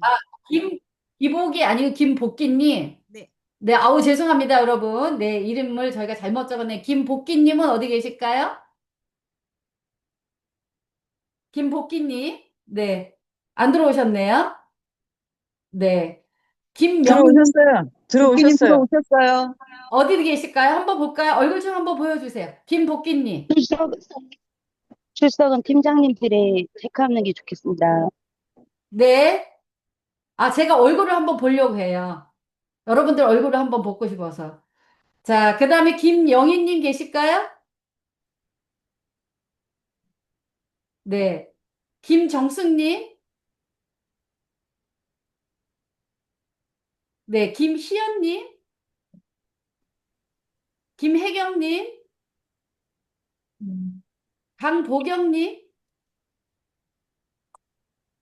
아, 김, 기복이 아니고 김복기님. 네. 네, 아우, 죄송합니다, 여러분. 네, 이름을 저희가 잘못 적었네. 김복기님은 어디 계실까요? 김복기님. 네. 안 들어오셨네요. 네. 김명님, 들어오셨어요. 도끼님 들어오셨어요. 들어오셨어요. 어디 계실까요? 한번 볼까요? 얼굴 좀 한번 보여주세요. 김복기님. 출석, 출석은 팀장님들이 체크하는 게 좋겠습니다. 네. 아, 제가 얼굴을 한번 보려고 해요. 여러분들 얼굴을 한번 보고 싶어서. 자, 그 다음에 김영희님 계실까요? 네. 김정숙님. 네. 김희연님. 김혜경님. 음. 강보경님.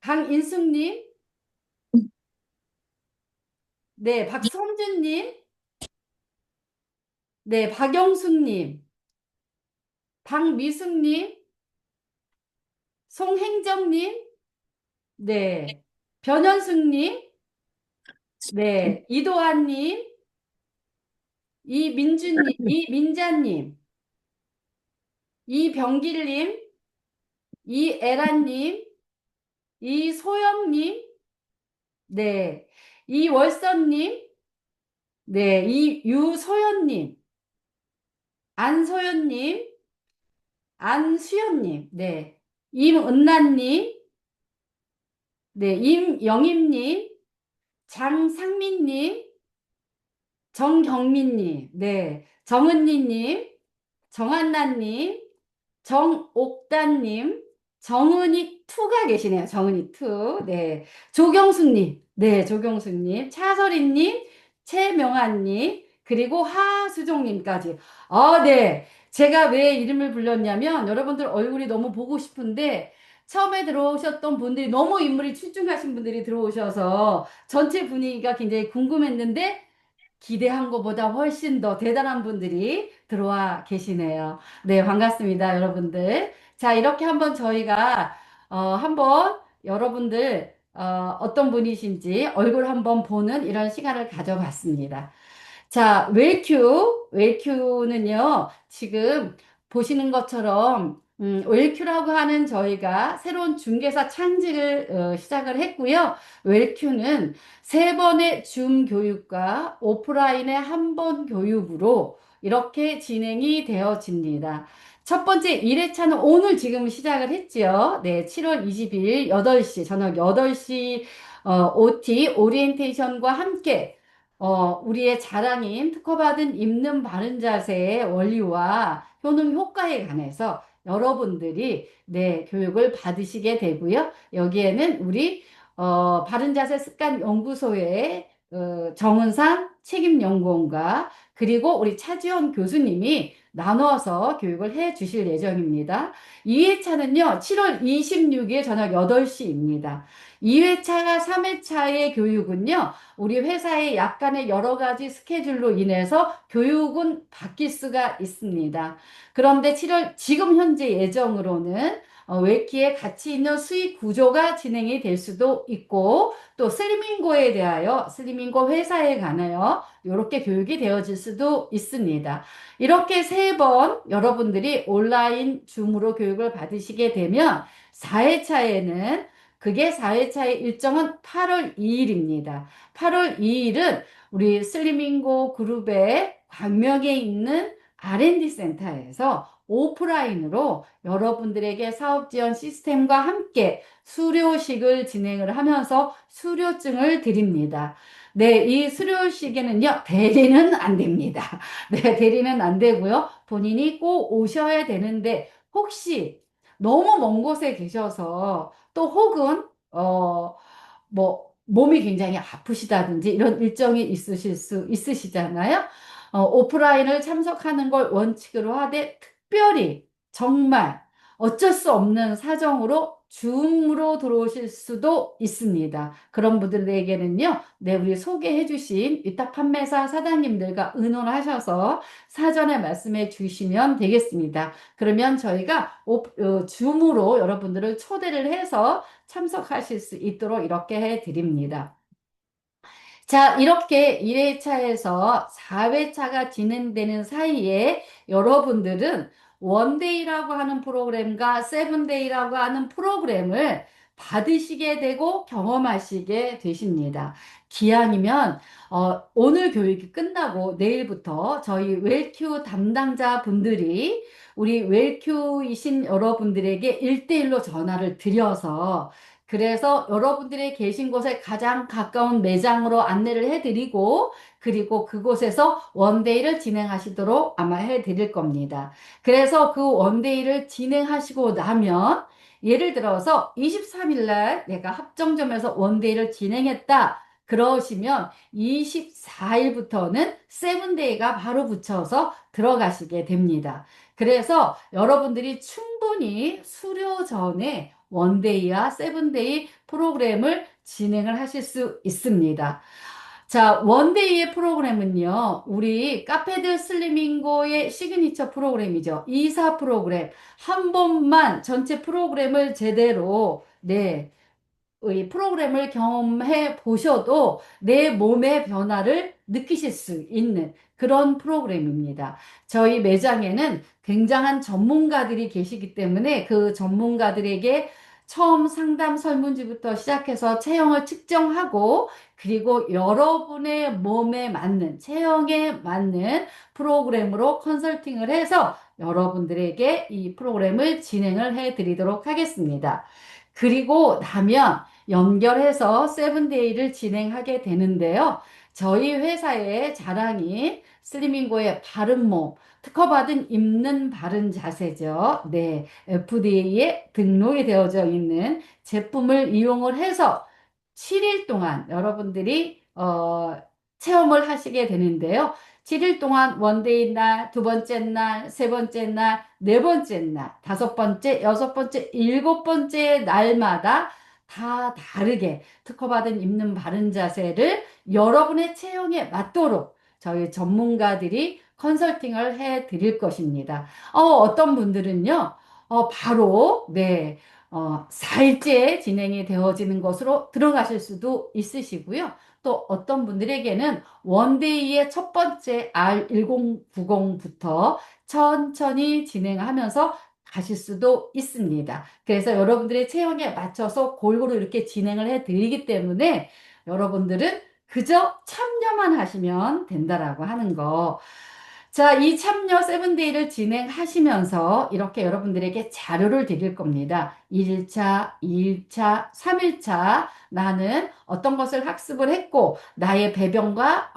강인숙님. 네. 박선주님. 네. 박영숙님. 박미숙님. 송행정님. 네. 변현숙님. 네. 이도환님. 이민주님. 이민자님. 이병길님. 이애란님. 이소영님. 네. 이월선님. 네. 이유소연님. 안소연님. 안수연님. 네. 임은란님. 네. 임영임님. 장상민님. 정경민님. 네. 정은니님. 정한나님. 정옥단님. 정은이 투가 계시네요. 정은이 투. 네. 조경숙님. 네. 조경숙님. 차설희님. 최명아님. 그리고 하수종님까지. 아, 네. 제가 왜 이름을 불렀냐면 여러분들 얼굴이 너무 보고 싶은데 처음에 들어오셨던 분들이 너무 인물이 출중하신 분들이 들어오셔서 전체 분위기가 굉장히 궁금했는데 기대한 것보다 훨씬 더 대단한 분들이 들어와 계시네요. 네, 반갑습니다, 여러분들. 자, 이렇게 한번 저희가, 한번 여러분들, 어떤 분이신지 얼굴 한번 보는 이런 시간을 가져봤습니다. 자, 웰큐는요, 지금 보시는 것처럼, 웰큐라고 하는 저희가 새로운 중개사 창직을 시작을 했고요. 웰큐는 세 번의 줌 교육과 오프라인의 한 번 교육으로 이렇게 진행이 되어집니다. 첫 번째 1회차는 오늘 지금 시작을 했지요. 네, 7월 20일 8시, 저녁 8시 OT, 오리엔테이션과 함께 우리의 자랑인 특허받은 입는 바른 자세의 원리와 효능 효과에 관해서 여러분들이 네, 교육을 받으시게 되고요. 여기에는 우리 바른 자세 습관 연구소의 정은상 책임연구원과 그리고 우리 차지원 교수님이 나눠서 교육을 해 주실 예정입니다. 2회차는요, 7월 26일 저녁 8시입니다. 2회차가 3회차의 교육은요, 우리 회사의 약간의 여러 가지 스케줄로 인해서 교육은 바뀔 수가 있습니다. 그런데 7월 지금 현재 예정으로는 웰키에 가치 있는 수익 구조가 진행이 될 수도 있고 또 슬리밍고에 대하여 슬리밍고 회사에 관하여 이렇게 교육이 되어질 수도 있습니다. 이렇게 세 번 여러분들이 온라인 줌으로 교육을 받으시게 되면 4회차에는 그게 4회차의 일정은 8월 2일입니다. 8월 2일은 우리 슬리밍고 그룹의 광명에 있는 R&D 센터에서 오프라인으로 여러분들에게 사업 지원 시스템과 함께 수료식을 진행을 하면서 수료증을 드립니다. 네, 이 수료식에는요, 대리는 안 됩니다. 네, 대리는 안 되고요. 본인이 꼭 오셔야 되는데, 혹시 너무 먼 곳에 계셔서 또 혹은, 뭐, 몸이 굉장히 아프시다든지 이런 일정이 있으실 수 있으시잖아요. 오프라인을 참석하는 걸 원칙으로 하되 특별히 정말 어쩔 수 없는 사정으로 줌으로 들어오실 수도 있습니다. 그런 분들에게는요, 네, 우리 소개해 주신 위탁 판매사 사장님들과 의논하셔서 사전에 말씀해 주시면 되겠습니다. 그러면 저희가 줌으로 여러분들을 초대를 해서 참석하실 수 있도록 이렇게 해 드립니다. 자, 이렇게 1회차에서 4회차가 진행되는 사이에 여러분들은 원데이라고 하는 프로그램과 세븐데이라고 하는 프로그램을 받으시게 되고 경험하시게 되십니다. 기왕이면 오늘 교육이 끝나고 내일부터 저희 웰큐 담당자 분들이 우리 웰큐이신 여러분들에게 일대일로 전화를 드려서 그래서 여러분들이 계신 곳에 가장 가까운 매장으로 안내를 해드리고, 그리고 그곳에서 원데이를 진행하시도록 아마 해드릴 겁니다. 그래서 그 원데이를 진행하시고 나면, 예를 들어서 23일 날 내가 합정점에서 원데이를 진행했다. 그러시면 24일부터는 세븐데이가 바로 붙여서 들어가시게 됩니다. 그래서 여러분들이 충분히 수료 전에 원데이와 세븐데이 프로그램을 진행을 하실 수 있습니다. 자, 원데이의 프로그램은요, 우리 카페드 슬리밍고의 시그니처 프로그램이죠. 이사 프로그램. 한 번만 전체 프로그램을 제대로, 네, 이 프로그램을 경험해 보셔도 내 몸의 변화를 느끼실 수 있는 그런 프로그램입니다. 저희 매장에는 굉장한 전문가들이 계시기 때문에 그 전문가들에게 처음 상담 설문지부터 시작해서 체형을 측정하고 그리고 여러분의 몸에 맞는 체형에 맞는 프로그램으로 컨설팅을 해서 여러분들에게 이 프로그램을 진행을 해 드리도록 하겠습니다. 그리고 나면 연결해서 세븐데이를 진행하게 되는데요. 저희 회사의 자랑인 슬리밍고의 바른몸, 특허받은 입는 바른 자세죠. 네, FDA에 등록이 되어져 있는 제품을 이용을 해서 7일 동안 여러분들이 체험을 하시게 되는데요. 7일 동안 원데이 날, 두 번째 날, 세 번째 날, 네 번째 날, 다섯 번째, 여섯 번째, 일곱 번째 날마다 다 다르게 특허받은 입는 바른 자세를 여러분의 체형에 맞도록 저희 전문가들이 컨설팅을 해 드릴 것입니다. 어떤 분들은요, 바로, 네, 4일째 진행이 되어지는 것으로 들어가실 수도 있으시고요. 또 어떤 분들에게는 원데이의 첫 번째 R1090부터 천천히 진행하면서 가실 수도 있습니다. 그래서 여러분들의 체형에 맞춰서 골고루 이렇게 진행을 해 드리기 때문에 여러분들은 그저 참여만 하시면 된다라고 하는 거. 자, 이 참여 세븐데이를 진행하시면서 이렇게 여러분들에게 자료를 드릴 겁니다. 1차, 2차, 3일차 나는 어떤 것을 학습을 했고 나의 배변과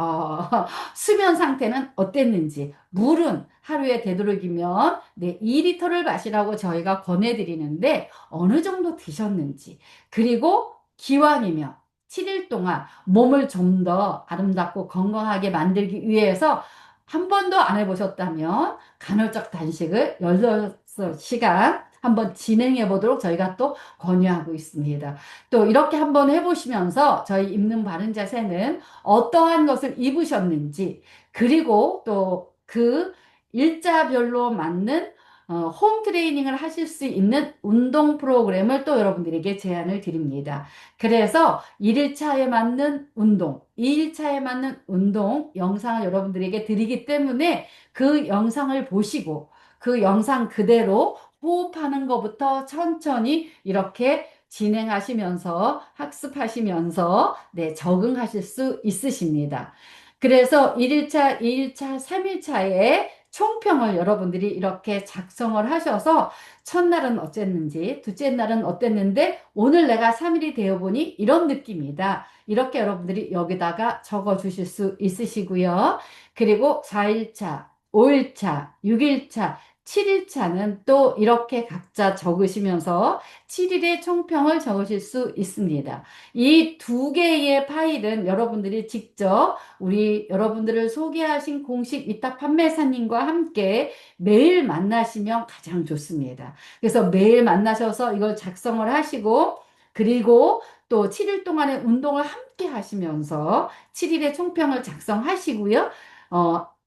수면 상태는 어땠는지 물은 하루에 되도록이면 네, 2리터를 마시라고 저희가 권해드리는데 어느 정도 드셨는지 그리고 기왕이면 7일 동안 몸을 좀 더 아름답고 건강하게 만들기 위해서 한 번도 안 해보셨다면 간헐적 단식을 16시간 한번 진행해 보도록 저희가 또 권유하고 있습니다. 또 이렇게 한번 해보시면서 저희 입는 바른 자세는 어떠한 것을 입으셨는지 그리고 또 그 일자별로 맞는 홈 트레이닝을 하실 수 있는 운동 프로그램을 또 여러분들에게 제안을 드립니다. 그래서 1일차에 맞는 운동, 2일차에 맞는 운동 영상을 여러분들에게 드리기 때문에 그 영상을 보시고 그 영상 그대로 호흡하는 것부터 천천히 이렇게 진행하시면서 학습하시면서 네, 적응하실 수 있으십니다. 그래서 1일차, 2일차, 3일차에 총평을 여러분들이 이렇게 작성을 하셔서 첫날은 어쨌는지, 둘째 날은 어땠는데, 오늘 내가 3일이 되어 보니 이런 느낌이다. 이렇게 여러분들이 여기다가 적어 주실 수 있으시고요. 그리고 4일차, 5일차, 6일차, 7일차는 또 이렇게 각자 적으시면서 7일의 총평을 적으실 수 있습니다. 이 두 개의 파일은 여러분들이 직접 우리 여러분들을 소개하신 공식 위탁 판매사님과 함께 매일 만나시면 가장 좋습니다. 그래서 매일 만나셔서 이걸 작성을 하시고 그리고 또 7일 동안의 운동을 함께 하시면서 7일의 총평을 작성하시고요.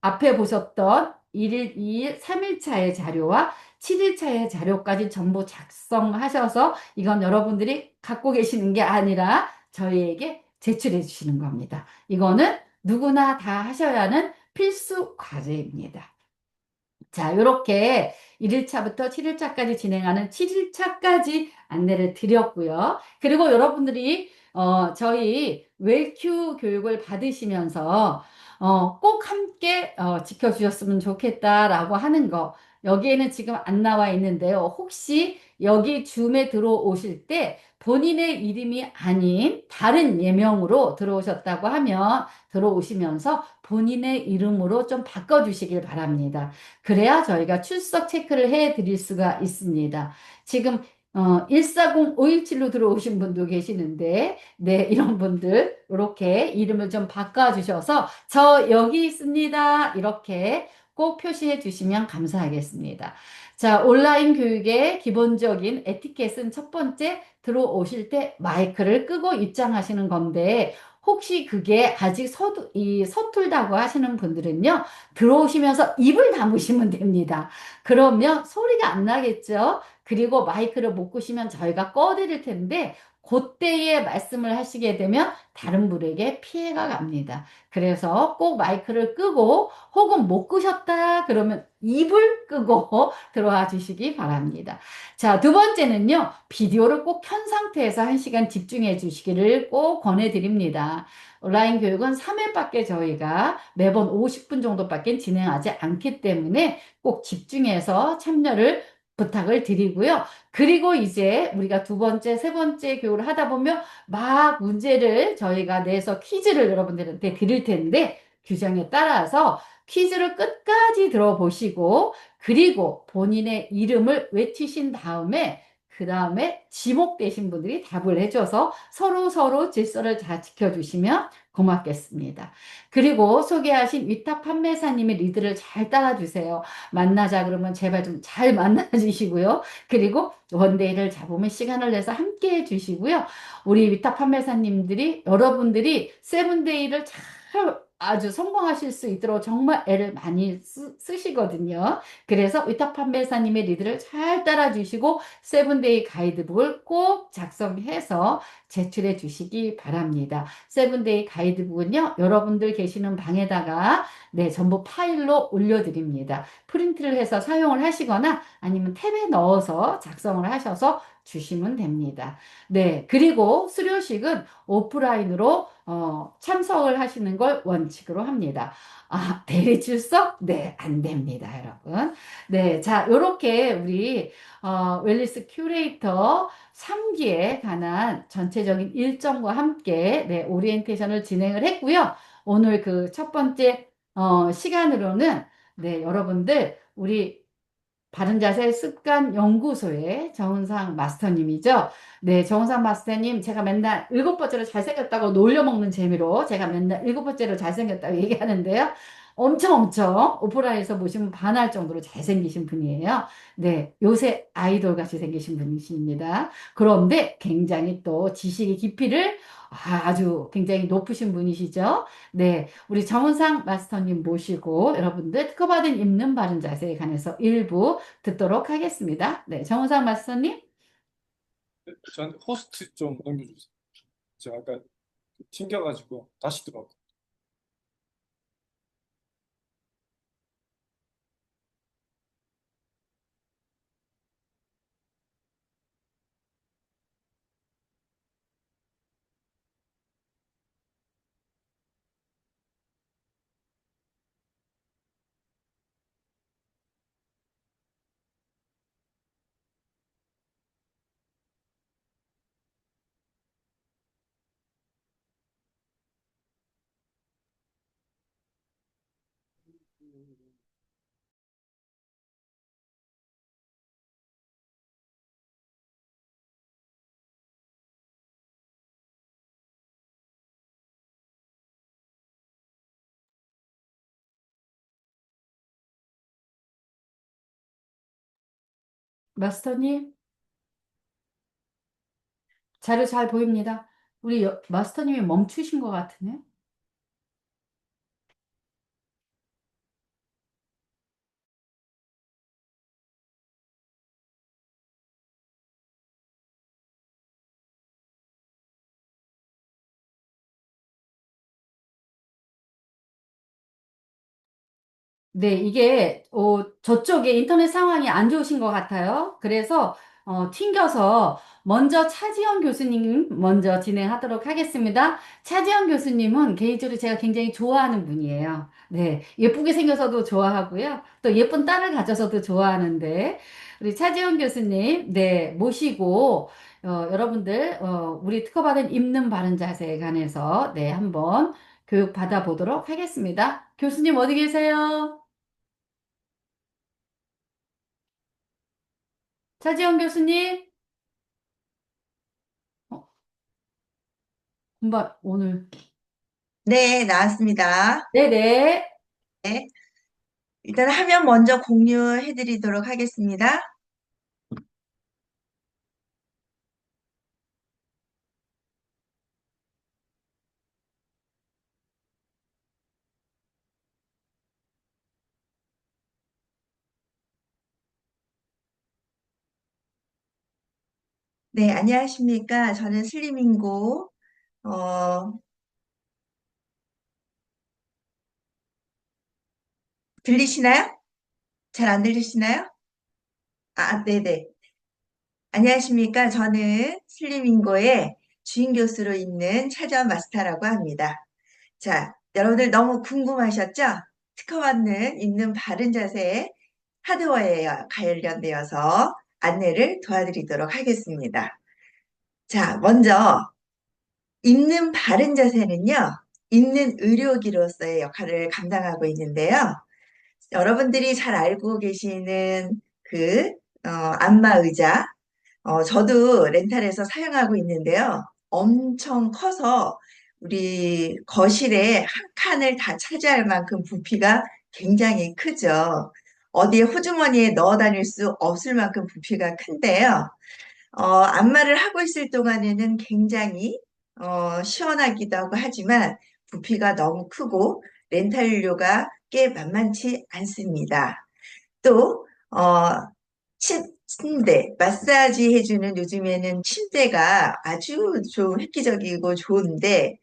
앞에 보셨던 1일, 2일, 3일차의 자료와 7일차의 자료까지 전부 작성하셔서 이건 여러분들이 갖고 계시는 게 아니라 저희에게 제출해 주시는 겁니다. 이거는 누구나 다 하셔야 하는 필수 과제입니다. 자, 이렇게 1일차부터 7일차까지 진행하는 7일차까지 안내를 드렸고요. 그리고 여러분들이 저희 웰큐 교육을 받으시면서 꼭 함께 지켜주셨으면 좋겠다라고 하는 거 여기에는 지금 안 나와 있는데요. 혹시 여기 줌에 들어오실 때 본인의 이름이 아닌 다른 예명으로 들어오셨다고 하면 들어오시면서 본인의 이름으로 좀 바꿔주시길 바랍니다. 그래야 저희가 출석 체크를 해 드릴 수가 있습니다. 지금 140517로 들어오신 분도 계시는데, 네, 이런 분들, 이렇게 이름을 좀 바꿔주셔서, 저 여기 있습니다. 이렇게 꼭 표시해 주시면 감사하겠습니다. 자, 온라인 교육의 기본적인 에티켓은 첫 번째 들어오실 때 마이크를 끄고 입장하시는 건데, 혹시 그게 아직 서툴다고 하시는 분들은요, 들어오시면서 입을 다무시면 됩니다. 그러면 소리가 안 나겠죠? 그리고 마이크를 못 끄시면 저희가 꺼드릴 텐데, 그때에 말씀을 하시게 되면 다른 분에게 피해가 갑니다. 그래서 꼭 마이크를 끄고 혹은 못 끄셨다 그러면 입을 끄고 들어와 주시기 바랍니다. 자, 두 번째는요. 비디오를 꼭 켠 상태에서 1시간 집중해 주시기를 꼭 권해드립니다. 온라인 교육은 3회밖에 저희가 매번 50분 정도밖에 진행하지 않기 때문에 꼭 집중해서 참여를 부탁을 드리고요. 그리고 이제 우리가 두 번째, 세 번째 교육을 하다 보면 막 문제를 저희가 내서 퀴즈를 여러분들한테 드릴 텐데 규정에 따라서 퀴즈를 끝까지 들어보시고 그리고 본인의 이름을 외치신 다음에 그 다음에 지목되신 분들이 답을 해줘서 서로 질서를 잘 지켜주시면 고맙겠습니다. 그리고 소개하신 위탁 판매사님의 리드를 잘 따라주세요. 만나자 그러면 제발 좀 잘 만나주시고요. 그리고 원데이를 잡으면 시간을 내서 함께 해주시고요. 우리 위탁 판매사님들이 여러분들이 세븐데이를 잘 아주 성공하실 수 있도록 정말 애를 많이 쓰시거든요. 그래서 위탁 판매사님의 리드를 잘 따라주시고 세븐데이 가이드북을 꼭 작성해서 제출해 주시기 바랍니다. 세븐데이 가이드북은요, 여러분들 계시는 방에다가 네, 전부 파일로 올려드립니다. 프린트를 해서 사용을 하시거나 아니면 탭에 넣어서 작성을 하셔서 주시면 됩니다. 네, 그리고 수료식은 오프라인으로 참석을 하시는 걸 원칙으로 합니다. 아, 대리 출석? 네, 안 됩니다, 여러분. 네, 자, 요렇게 우리 웰리스 큐레이터 3기에 관한 전체적인 일정과 함께 네, 오리엔테이션을 진행을 했고요. 오늘 그 첫 번째 시간으로는 네, 여러분들 우리 바른자세 습관 연구소의 정은상 마스터님이죠. 네, 정은상 마스터님, 제가 맨날 7번째로 잘생겼다고 놀려먹는 재미로 제가 맨날 7번째로 잘생겼다고 얘기하는데요. 엄청 오프라인에서 보시면 반할 정도로 잘생기신 분이에요. 네, 요새 아이돌 같이 생기신 분이십니다. 그런데 굉장히 또 지식의 깊이를 아주 굉장히 높으신 분이시죠. 네, 우리 정은상 마스터님 모시고 여러분들 특허받은 입는 바른 자세에 관해서 일부 듣도록 하겠습니다. 네, 정우상 마스터님. 전 호스트 좀 넘겨주세요. 제가 아까 튕겨가지고 다시 들어가. 마스터님, 자료 잘 보입니다. 우리 마스터님이 멈추신 것 같으네. 네, 이게 저쪽에 인터넷 상황이 안 좋으신 것 같아요. 그래서 튕겨서 먼저 차지영 교수님 먼저 진행하도록 하겠습니다. 차지영 교수님은 개인적으로 제가 굉장히 좋아하는 분이에요. 네, 예쁘게 생겨서도 좋아하고요. 또 예쁜 딸을 가져서도 좋아하는데 우리 차지영 교수님, 네, 모시고 여러분들 우리 특허받은 입는 바른 자세에 관해서 네, 한번 교육 받아보도록 하겠습니다. 교수님 어디 계세요? 차지영 교수님, 어, 금방 오늘. 네, 나왔습니다. 네네. 네, 일단 화면 먼저 공유해 드리도록 하겠습니다. 네, 안녕하십니까. 저는 슬리밍고, 어, 들리시나요? 잘 안 들리시나요? 네네. 안녕하십니까. 저는 슬리밍고의 주임 교수로 있는 차전 마스터라고 합니다. 자, 여러분들 너무 궁금하셨죠? 특허받는 있는 바른 자세 하드웨어에 관련되어서 안내를 도와드리도록 하겠습니다. 자, 먼저 있는 바른 자세는요, 있는 의료기로서의 역할을 감당하고 있는데요. 여러분들이 잘 알고 계시는 그 안마 의자, 저도 렌탈해서 사용하고 있는데요. 엄청 커서 우리 거실에 한 칸을 다 차지할 만큼 부피가 굉장히 크죠. 어디에 호주머니에 넣어 다닐 수 없을 만큼 부피가 큰데요. 안마를 하고 있을 동안에는 굉장히 시원하기도 하고 하지만 부피가 너무 크고 렌탈료가 꽤 만만치 않습니다. 또 침대, 마사지 해주는 요즘에는 침대가 아주 좀 획기적이고 좋은데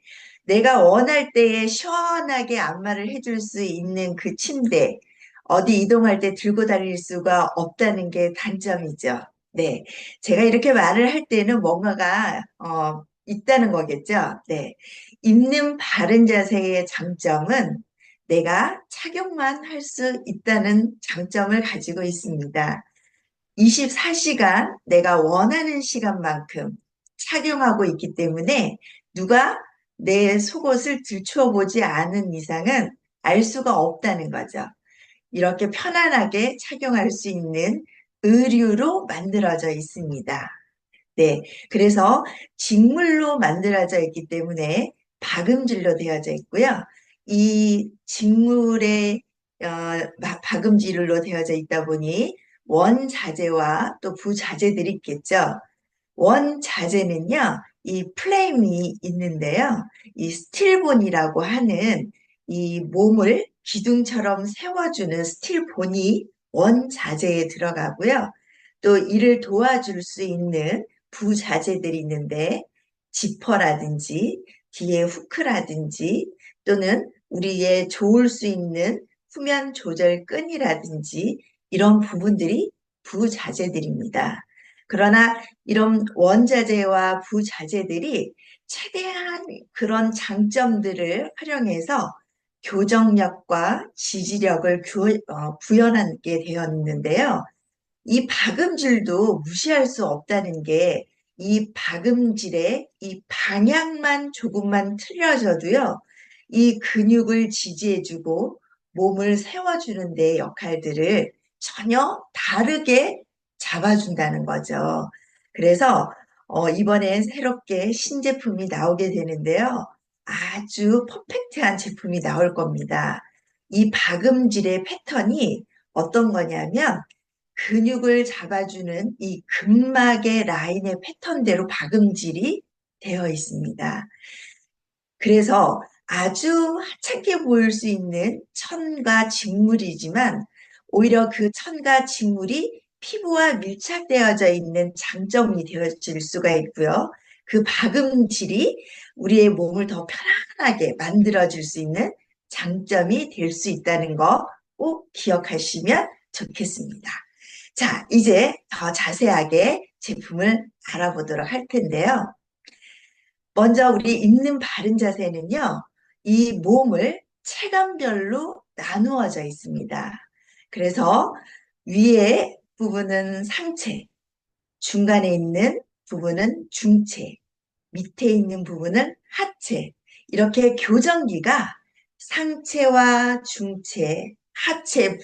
내가 원할 때에 시원하게 안마를 해줄 수 있는 그 침대, 어디 이동할 때 들고 다닐 수가 없다는 게 단점이죠. 네. 제가 이렇게 말을 할 때는 뭔가가, 있다는 거겠죠. 네. 있는 바른 자세의 장점은 내가 착용만 할 수 있다는 장점을 가지고 있습니다. 24시간 내가 원하는 시간만큼 착용하고 있기 때문에 누가 내 속옷을 들춰보지 않은 이상은 알 수가 없다는 거죠. 이렇게 편안하게 착용할 수 있는 의류로 만들어져 있습니다. 네. 그래서 직물로 만들어져 있기 때문에 박음질로 되어져 있고요. 이 직물의 박음질로 되어져 있다 보니 원자재와 또 부자재들이 있겠죠. 원자재는요, 이 프레임이 있는데요. 이 스틸본이라고 하는 이 몸을 기둥처럼 세워주는 스틸본이 원자재에 들어가고요. 또 이를 도와줄 수 있는 부자재들이 있는데 지퍼라든지 뒤에 후크라든지 또는 우리의 좋을 수 있는 후면 조절 끈이라든지 이런 부분들이 부자재들입니다. 그러나 이런 원자재와 부자재들이 최대한 그런 장점들을 활용해서 교정력과 지지력을 구현하게 되었는데요. 이 박음질도 무시할 수 없다는 게 이 박음질의 이 방향만 조금만 틀려져도요. 이 근육을 지지해주고 몸을 세워주는 데 역할들을 전혀 다르게 잡아준다는 거죠. 그래서 이번엔 새롭게 신제품이 나오게 되는데요. 아주 퍼펙트한 제품이 나올 겁니다. 이 박음질의 패턴이 어떤 거냐면 근육을 잡아주는 이 근막의 라인의 패턴대로 박음질이 되어 있습니다. 그래서 아주 하찮게 보일 수 있는 천과 직물이지만 오히려 그 천과 직물이 피부와 밀착되어져 있는 장점이 되어질 수가 있고요. 그 박음질이 우리의 몸을 더 편안하게 만들어줄 수 있는 장점이 될 수 있다는 거 꼭 기억하시면 좋겠습니다. 자, 이제 더 자세하게 제품을 알아보도록 할 텐데요. 먼저 우리 입는 바른 자세는요, 이 몸을 체감별로 나누어져 있습니다. 그래서 위에 부분은 상체, 중간에 있는 부분은 중체, 밑에 있는 부분은 하체. 이렇게 교정기가 상체와 중체, 하체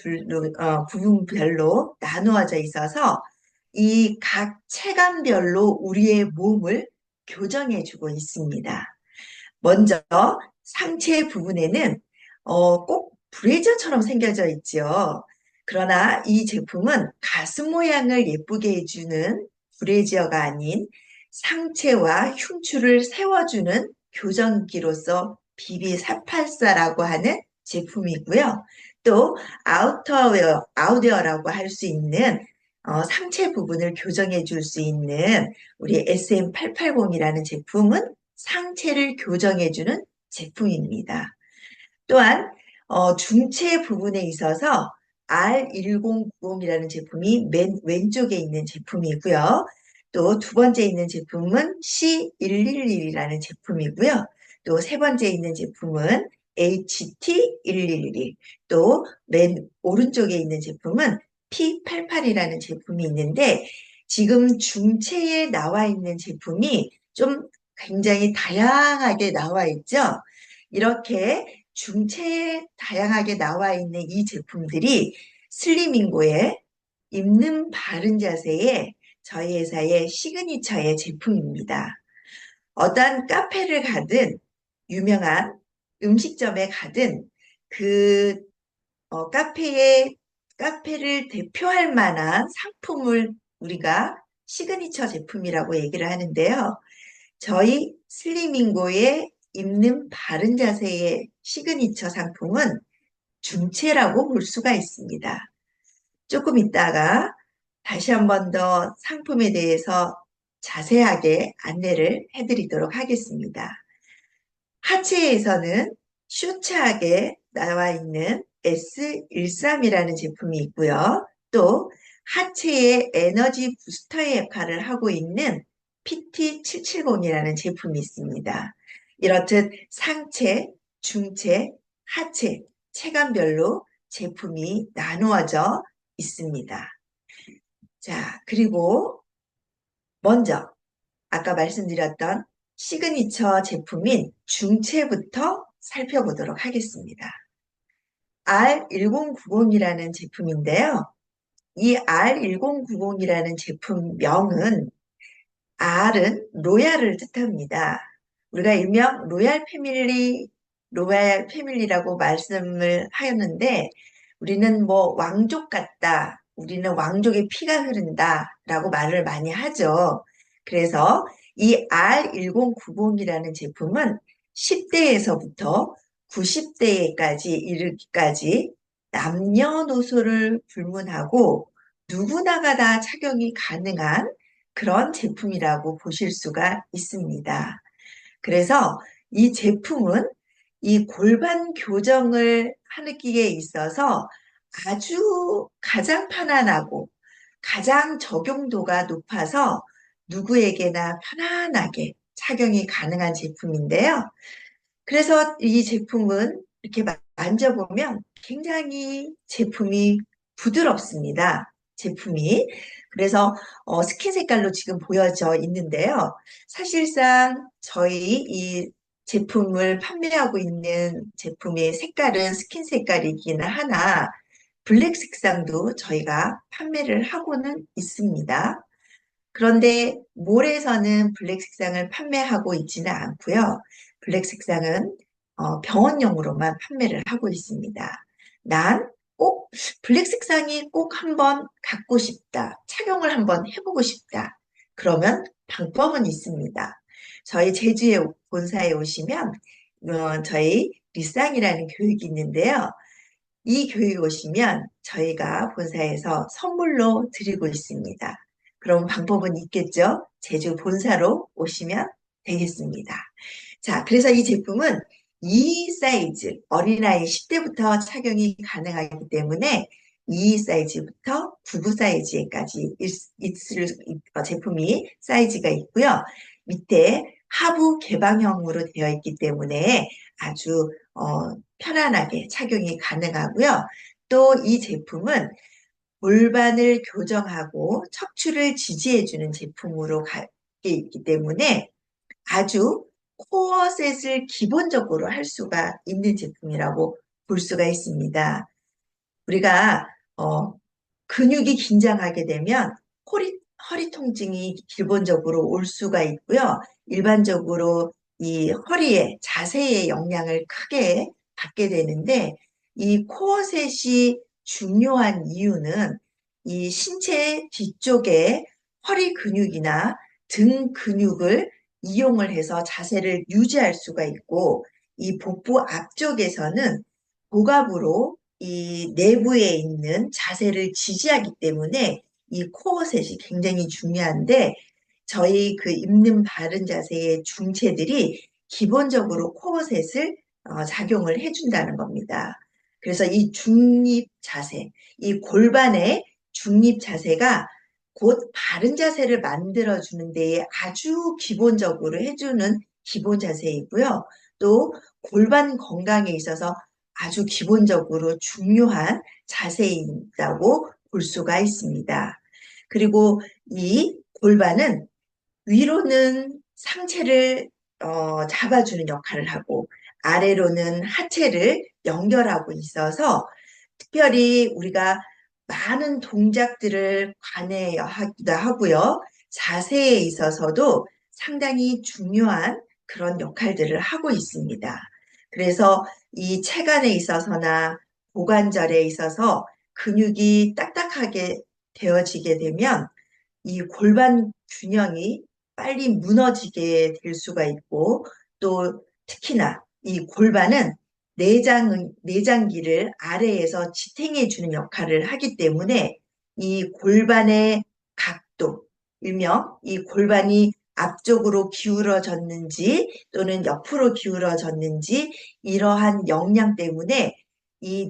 부분별로 나누어져 있어서 이 각 체감별로 우리의 몸을 교정해주고 있습니다. 먼저 상체 부분에는 꼭 브레이저처럼 생겨져 있죠. 그러나 이 제품은 가슴 모양을 예쁘게 해주는 브래지어가 아닌 상체와 흉추를 세워주는 교정기로서 BB484라고 하는 제품이고요. 또 아웃웨어라고 할 수 있는 상체 부분을 교정해 줄 수 있는 우리 SM880이라는 제품은 상체를 교정해 주는 제품입니다. 또한 중체 부분에 있어서 R1090이라는 제품이 맨 왼쪽에 있는 제품이고요. 또 두 번째 있는 제품은 C111이라는 제품이고요. 또 세 번째 있는 제품은 HT111, 또 맨 오른쪽에 있는 제품은 P88이라는 제품이 있는데 지금 중체에 나와 있는 제품이 좀 굉장히 다양하게 나와 있죠. 이렇게 중체에 다양하게 나와 있는 이 제품들이 슬리밍고의 입는 바른 자세의 저희 회사의 시그니처의 제품입니다. 어떤 카페를 가든 유명한 음식점에 가든 그 카페를 대표할 만한 상품을 우리가 시그니처 제품이라고 얘기를 하는데요. 저희 슬리밍고의 입는 바른 자세의 시그니처 상품은 중체라고 볼 수가 있습니다. 조금 있다가 다시 한 번 더 상품에 대해서 자세하게 안내를 해드리도록 하겠습니다. 하체에서는 슈트하게 나와 있는 S13이라는 제품이 있고요. 또 하체의 에너지 부스터의 역할을 하고 있는 PT770이라는 제품이 있습니다. 이렇듯 상체, 중체, 하체, 체감별로 제품이 나누어져 있습니다. 자, 그리고 먼저 아까 말씀드렸던 시그니처 제품인 중체부터 살펴보도록 하겠습니다. R1090이라는 제품인데요. 이 R1090이라는 제품명은 R은 로얄을 뜻합니다. 우리가 일명 로얄 패밀리라고 말씀을 하였는데 우리는 뭐 왕족 같다, 우리는 왕족의 피가 흐른다라고 말을 많이 하죠. 그래서 이 R1090이라는 제품은 10대에서부터 90대까지 이르기까지 남녀노소를 불문하고 누구나가 다 착용이 가능한 그런 제품이라고 보실 수가 있습니다. 그래서 이 제품은 이 골반 교정을 하기에 있어서 아주 가장 편안하고 가장 적용도가 높아서 누구에게나 편안하게 착용이 가능한 제품인데요. 그래서 이 제품은 이렇게 만져보면 굉장히 제품이 부드럽습니다. 제품이. 그래서 스킨 색깔로 지금 보여져 있는데요. 사실상 저희 이 제품을 판매하고 있는 제품의 색깔은 스킨 색깔이기는 하나 블랙 색상도 저희가 판매를 하고는 있습니다. 그런데 몰에서는 블랙 색상을 판매하고 있지는 않고요. 블랙 색상은 병원용으로만 판매를 하고 있습니다. 난 꼭 블랙 색상이 꼭 한번 갖고 싶다, 착용을 한번 해보고 싶다. 그러면 방법은 있습니다. 저희 제주에 본사에 오시면 저희 리쌍이라는 교육이 있는데요. 이 교육 오시면 저희가 본사에서 선물로 드리고 있습니다. 그럼 방법은 있겠죠? 제주 본사로 오시면 되겠습니다. 자, 그래서 이 제품은 이 사이즈, 어린아이 10대부터 착용이 가능하기 때문에 이 사이즈부터 99 사이즈까지 있을 제품이 사이즈가 있고요. 밑에 하부 개방형으로 되어 있기 때문에 아주 편안하게 착용이 가능하고요. 또 이 제품은 골반을 교정하고 척추를 지지해주는 제품으로 가게 있기 때문에 아주 코어셋을 기본적으로 할 수가 있는 제품이라고 볼 수가 있습니다. 우리가 근육이 긴장하게 되면 허리 통증이 기본적으로 올 수가 있고요. 일반적으로 이 허리에 자세에 영향을 크게 받게 되는데 이 코어셋이 중요한 이유는 이 신체 뒤쪽에 허리 근육이나 등 근육을 이용을 해서 자세를 유지할 수가 있고 이 복부 앞쪽에서는 고갑으로 이 내부에 있는 자세를 지지하기 때문에 이 코어셋이 굉장히 중요한데 저희 그 입는 바른 자세의 중체들이 기본적으로 코어셋을 작용을 해준다는 겁니다. 그래서 이 중립 자세, 이 골반의 중립 자세가 곧 바른 자세를 만들어주는 데에 아주 기본적으로 해주는 기본 자세이고요. 또 골반 건강에 있어서 아주 기본적으로 중요한 자세이다고 볼 수가 있습니다. 그리고 이 골반은 위로는 상체를 잡아주는 역할을 하고 아래로는 하체를 연결하고 있어서 특별히 우리가 많은 동작들을 관여하기도 하고요. 자세에 있어서도 상당히 중요한 그런 역할들을 하고 있습니다. 그래서 이 체간에 있어서나 고관절에 있어서 근육이 딱딱하게 되어지게 되면 이 골반 균형이 빨리 무너지게 될 수가 있고 또 특히나 이 골반은 내장기를 아래에서 지탱해 주는 역할을 하기 때문에 이 골반의 각도, 일명 이 골반이 앞쪽으로 기울어졌는지 또는 옆으로 기울어졌는지 이러한 영향 때문에 이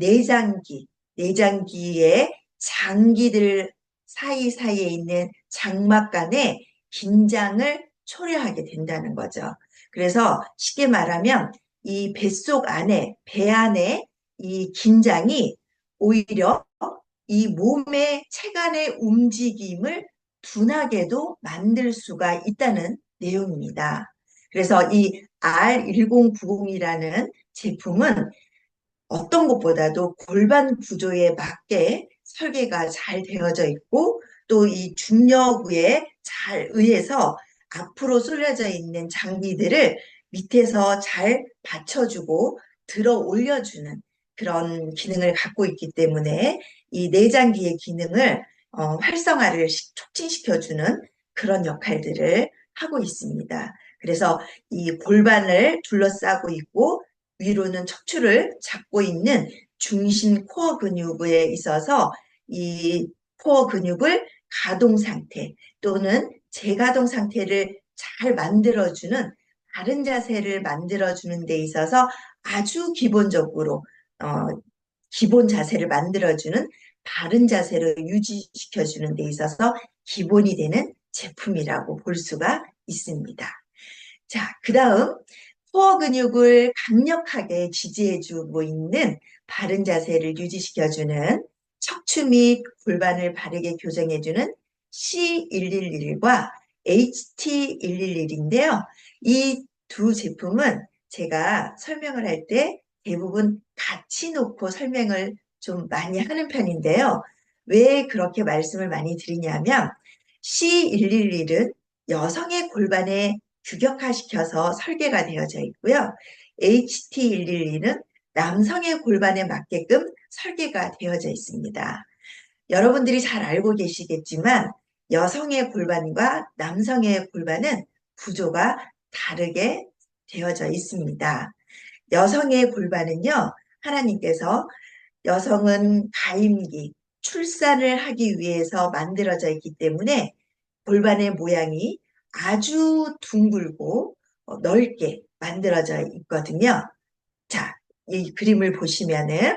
내장기의 장기들 사이사이에 있는 장막 간의 긴장을 초래하게 된다는 거죠. 그래서 쉽게 말하면 이 뱃속 안에, 배 안에 이 긴장이 오히려 이 몸의 체간의 움직임을 둔하게도 만들 수가 있다는 내용입니다. 그래서 이 R1090이라는 제품은 어떤 것보다도 골반 구조에 맞게 설계가 잘 되어져 있고 또 이 중력에 잘 의해서 앞으로 쏠려져 있는 장비들을 밑에서 잘 받쳐주고 들어 올려주는 그런 기능을 갖고 있기 때문에 이 내장기의 기능을 활성화를 촉진시켜주는 그런 역할들을 하고 있습니다. 그래서 이 골반을 둘러싸고 있고 위로는 척추를 잡고 있는 중심 코어 근육에 있어서 이 코어 근육을 가동 상태 또는 재가동 상태를 잘 만들어주는 바른 자세를 만들어주는 데 있어서 아주 기본적으로 기본 자세를 만들어주는 바른 자세를 유지시켜주는 데 있어서 기본이 되는 제품이라고 볼 수가 있습니다. 자, 그 다음 코어 근육을 강력하게 지지해주고 있는 바른 자세를 유지시켜주는 척추 및 골반을 바르게 교정해주는 C111과 HT111인데요. 이 두 제품은 제가 설명을 할 때 대부분 같이 놓고 설명을 좀 많이 하는 편인데요. 왜 그렇게 말씀을 많이 드리냐면 C111은 여성의 골반에 규격화시켜서 설계가 되어져 있고요. HT112는 남성의 골반에 맞게끔 설계가 되어져 있습니다. 여러분들이 잘 알고 계시겠지만 여성의 골반과 남성의 골반은 구조가 다르게 되어져 있습니다. 여성의 골반은요, 하나님께서 여성은 가임기, 출산을 하기 위해서 만들어져 있기 때문에 골반의 모양이 아주 둥글고 넓게 만들어져 있거든요. 자, 이 그림을 보시면은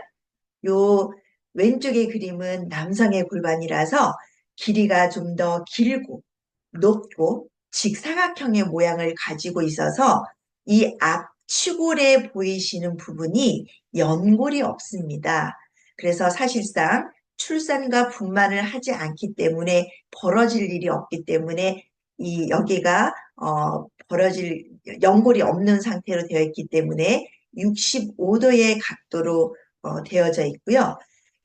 요 왼쪽의 그림은 남성의 골반이라서 길이가 좀 더 길고 높고 직사각형의 모양을 가지고 있어서 이 앞 치골에 보이시는 부분이 연골이 없습니다. 그래서 사실상 출산과 분만을 하지 않기 때문에 벌어질 일이 없기 때문에 이 여기가 벌어질 연골이 없는 상태로 되어 있기 때문에 65도의 각도로 되어져 있고요.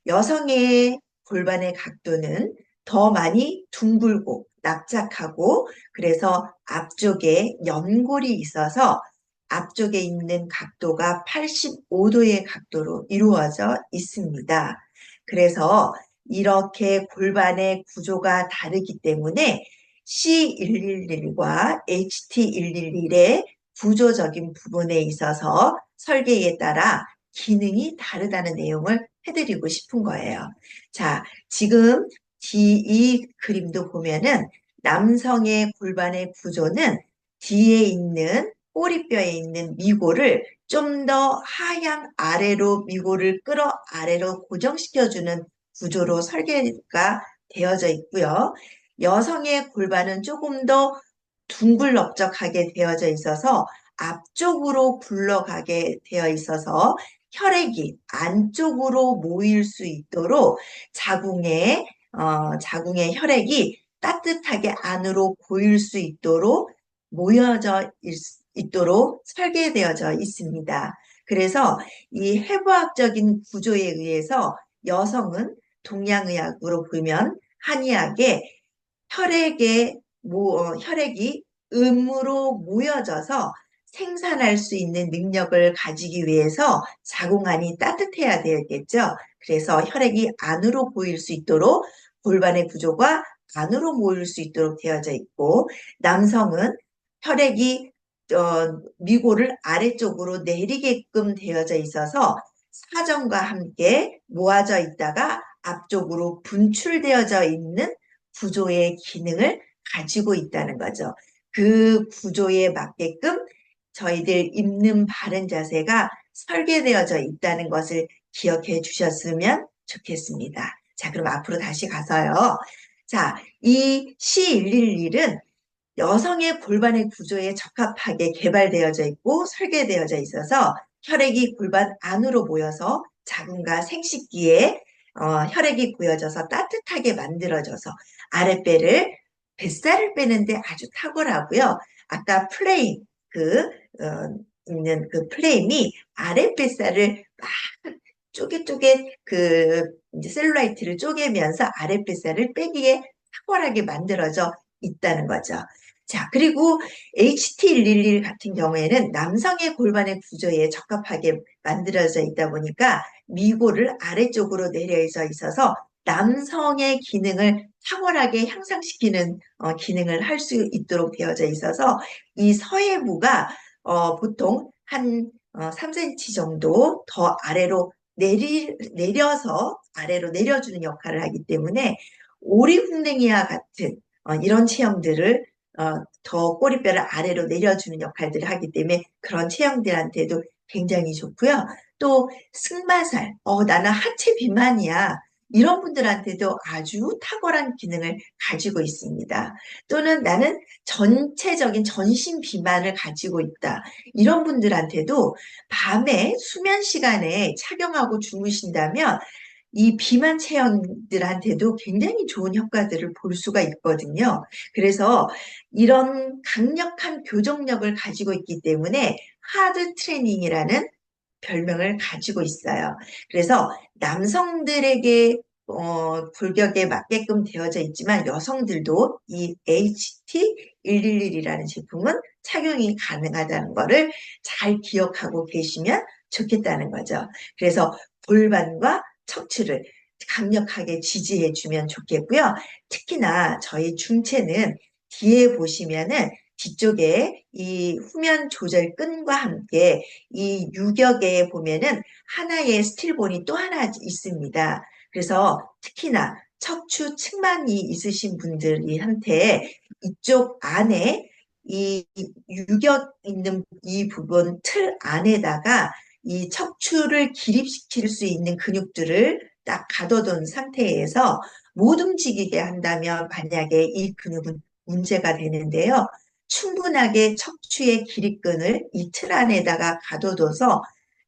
여성의 골반의 각도는 더 많이 둥글고 납작하고 그래서 앞쪽에 연골이 있어서 앞쪽에 있는 각도가 85도의 각도로 이루어져 있습니다. 그래서 이렇게 골반의 구조가 다르기 때문에 C111과 HT111의 구조적인 부분에 있어서 설계에 따라 기능이 다르다는 내용을 해드리고 싶은 거예요. 자, 지금 이 그림도 보면은 남성의 골반의 구조는 뒤에 있는 꼬리뼈에 있는 미골을 좀 더 하향 아래로 미골을 끌어 아래로 고정시켜주는 구조로 설계가 되어져 있고요. 여성의 골반은 조금 더 둥글넓적하게 되어져 있어서 앞쪽으로 굴러가게 되어 있어서 혈액이 안쪽으로 모일 수 있도록 자궁의 혈액이 따뜻하게 안으로 고일 수 있도록 모여져 있도록 설계되어져 있습니다. 그래서 이 해부학적인 구조에 의해서 여성은 동양의학으로 보면 한의학에 혈액이 음으로 모여져서 생산할 수 있는 능력을 가지기 위해서 자궁안이 따뜻해야 되겠죠. 그래서 혈액이 안으로 보일 수 있도록 골반의 구조가 안으로 모일 수 있도록 되어져 있고 남성은 혈액이 미골을 아래쪽으로 내리게끔 되어져 있어서 사정과 함께 모아져 있다가 앞쪽으로 분출되어져 있는 구조의 기능을 가지고 있다는 거죠. 그 구조에 맞게끔 저희들 입는 바른 자세가 설계되어져 있다는 것을 기억해 주셨으면 좋겠습니다. 자, 그럼 앞으로 다시 가서요. 자, 이 C111은 여성의 골반의 구조에 적합하게 개발되어져 있고 설계되어져 있어서 혈액이 골반 안으로 모여서 자궁과 생식기에 혈액이 고여져서 따뜻하게 만들어져서 아랫배를 뱃살을 빼는데 아주 탁월하고요. 아까 플레임 있는 그 플레임이 아랫뱃살을 막 쪼개 이제 셀룰라이트를 쪼개면서 아랫뱃살을 빼기에 탁월하게 만들어져 있다는 거죠. 자, 그리고 HT111 같은 경우에는 남성의 골반의 구조에 적합하게 만들어져 있다 보니까 미골을 아래쪽으로 내려져 있어서 남성의 기능을 탁월하게 향상시키는 기능을 할 수 있도록 되어져 있어서 이 서해부가 보통 한 3cm 정도 더 아래로 내려서 아래로 내려주는 역할을 하기 때문에 오리궁뎅이와 같은 이런 체형들을 더 꼬리뼈를 아래로 내려주는 역할들을 하기 때문에 그런 체형들한테도 굉장히 좋고요. 또 승마살, 나는 하체 비만이야. 이런 분들한테도 아주 탁월한 기능을 가지고 있습니다. 또는 나는 전체적인 전신 비만을 가지고 있다. 이런 분들한테도 밤에 수면 시간에 착용하고 주무신다면 이 비만 체형들한테도 굉장히 좋은 효과들을 볼 수가 있거든요. 그래서 이런 강력한 교정력을 가지고 있기 때문에 하드 트레이닝이라는 별명을 가지고 있어요. 그래서 남성들에게 골격에 맞게끔 되어져 있지만 여성들도 이 HT111이라는 제품은 착용이 가능하다는 것을 잘 기억하고 계시면 좋겠다는 거죠. 그래서 골반과 척추를 강력하게 지지해주면 좋겠고요. 특히나 저희 중체는 뒤에 보시면은 뒤쪽에 이 후면 조절 끈과 함께 이 유격에 보면은 하나의 스틸본이 또 하나 있습니다. 그래서 특히나 척추 측만이 있으신 분들한테 이쪽 안에 이 유격 있는 이 부분 틀 안에다가 이 척추를 기립시킬 수 있는 근육들을 딱 가둬둔 상태에서 못 움직이게 한다면 만약에 이 근육은 문제가 되는데요. 충분하게 척추의 기립근을 이 틀 안에다가 가둬둬서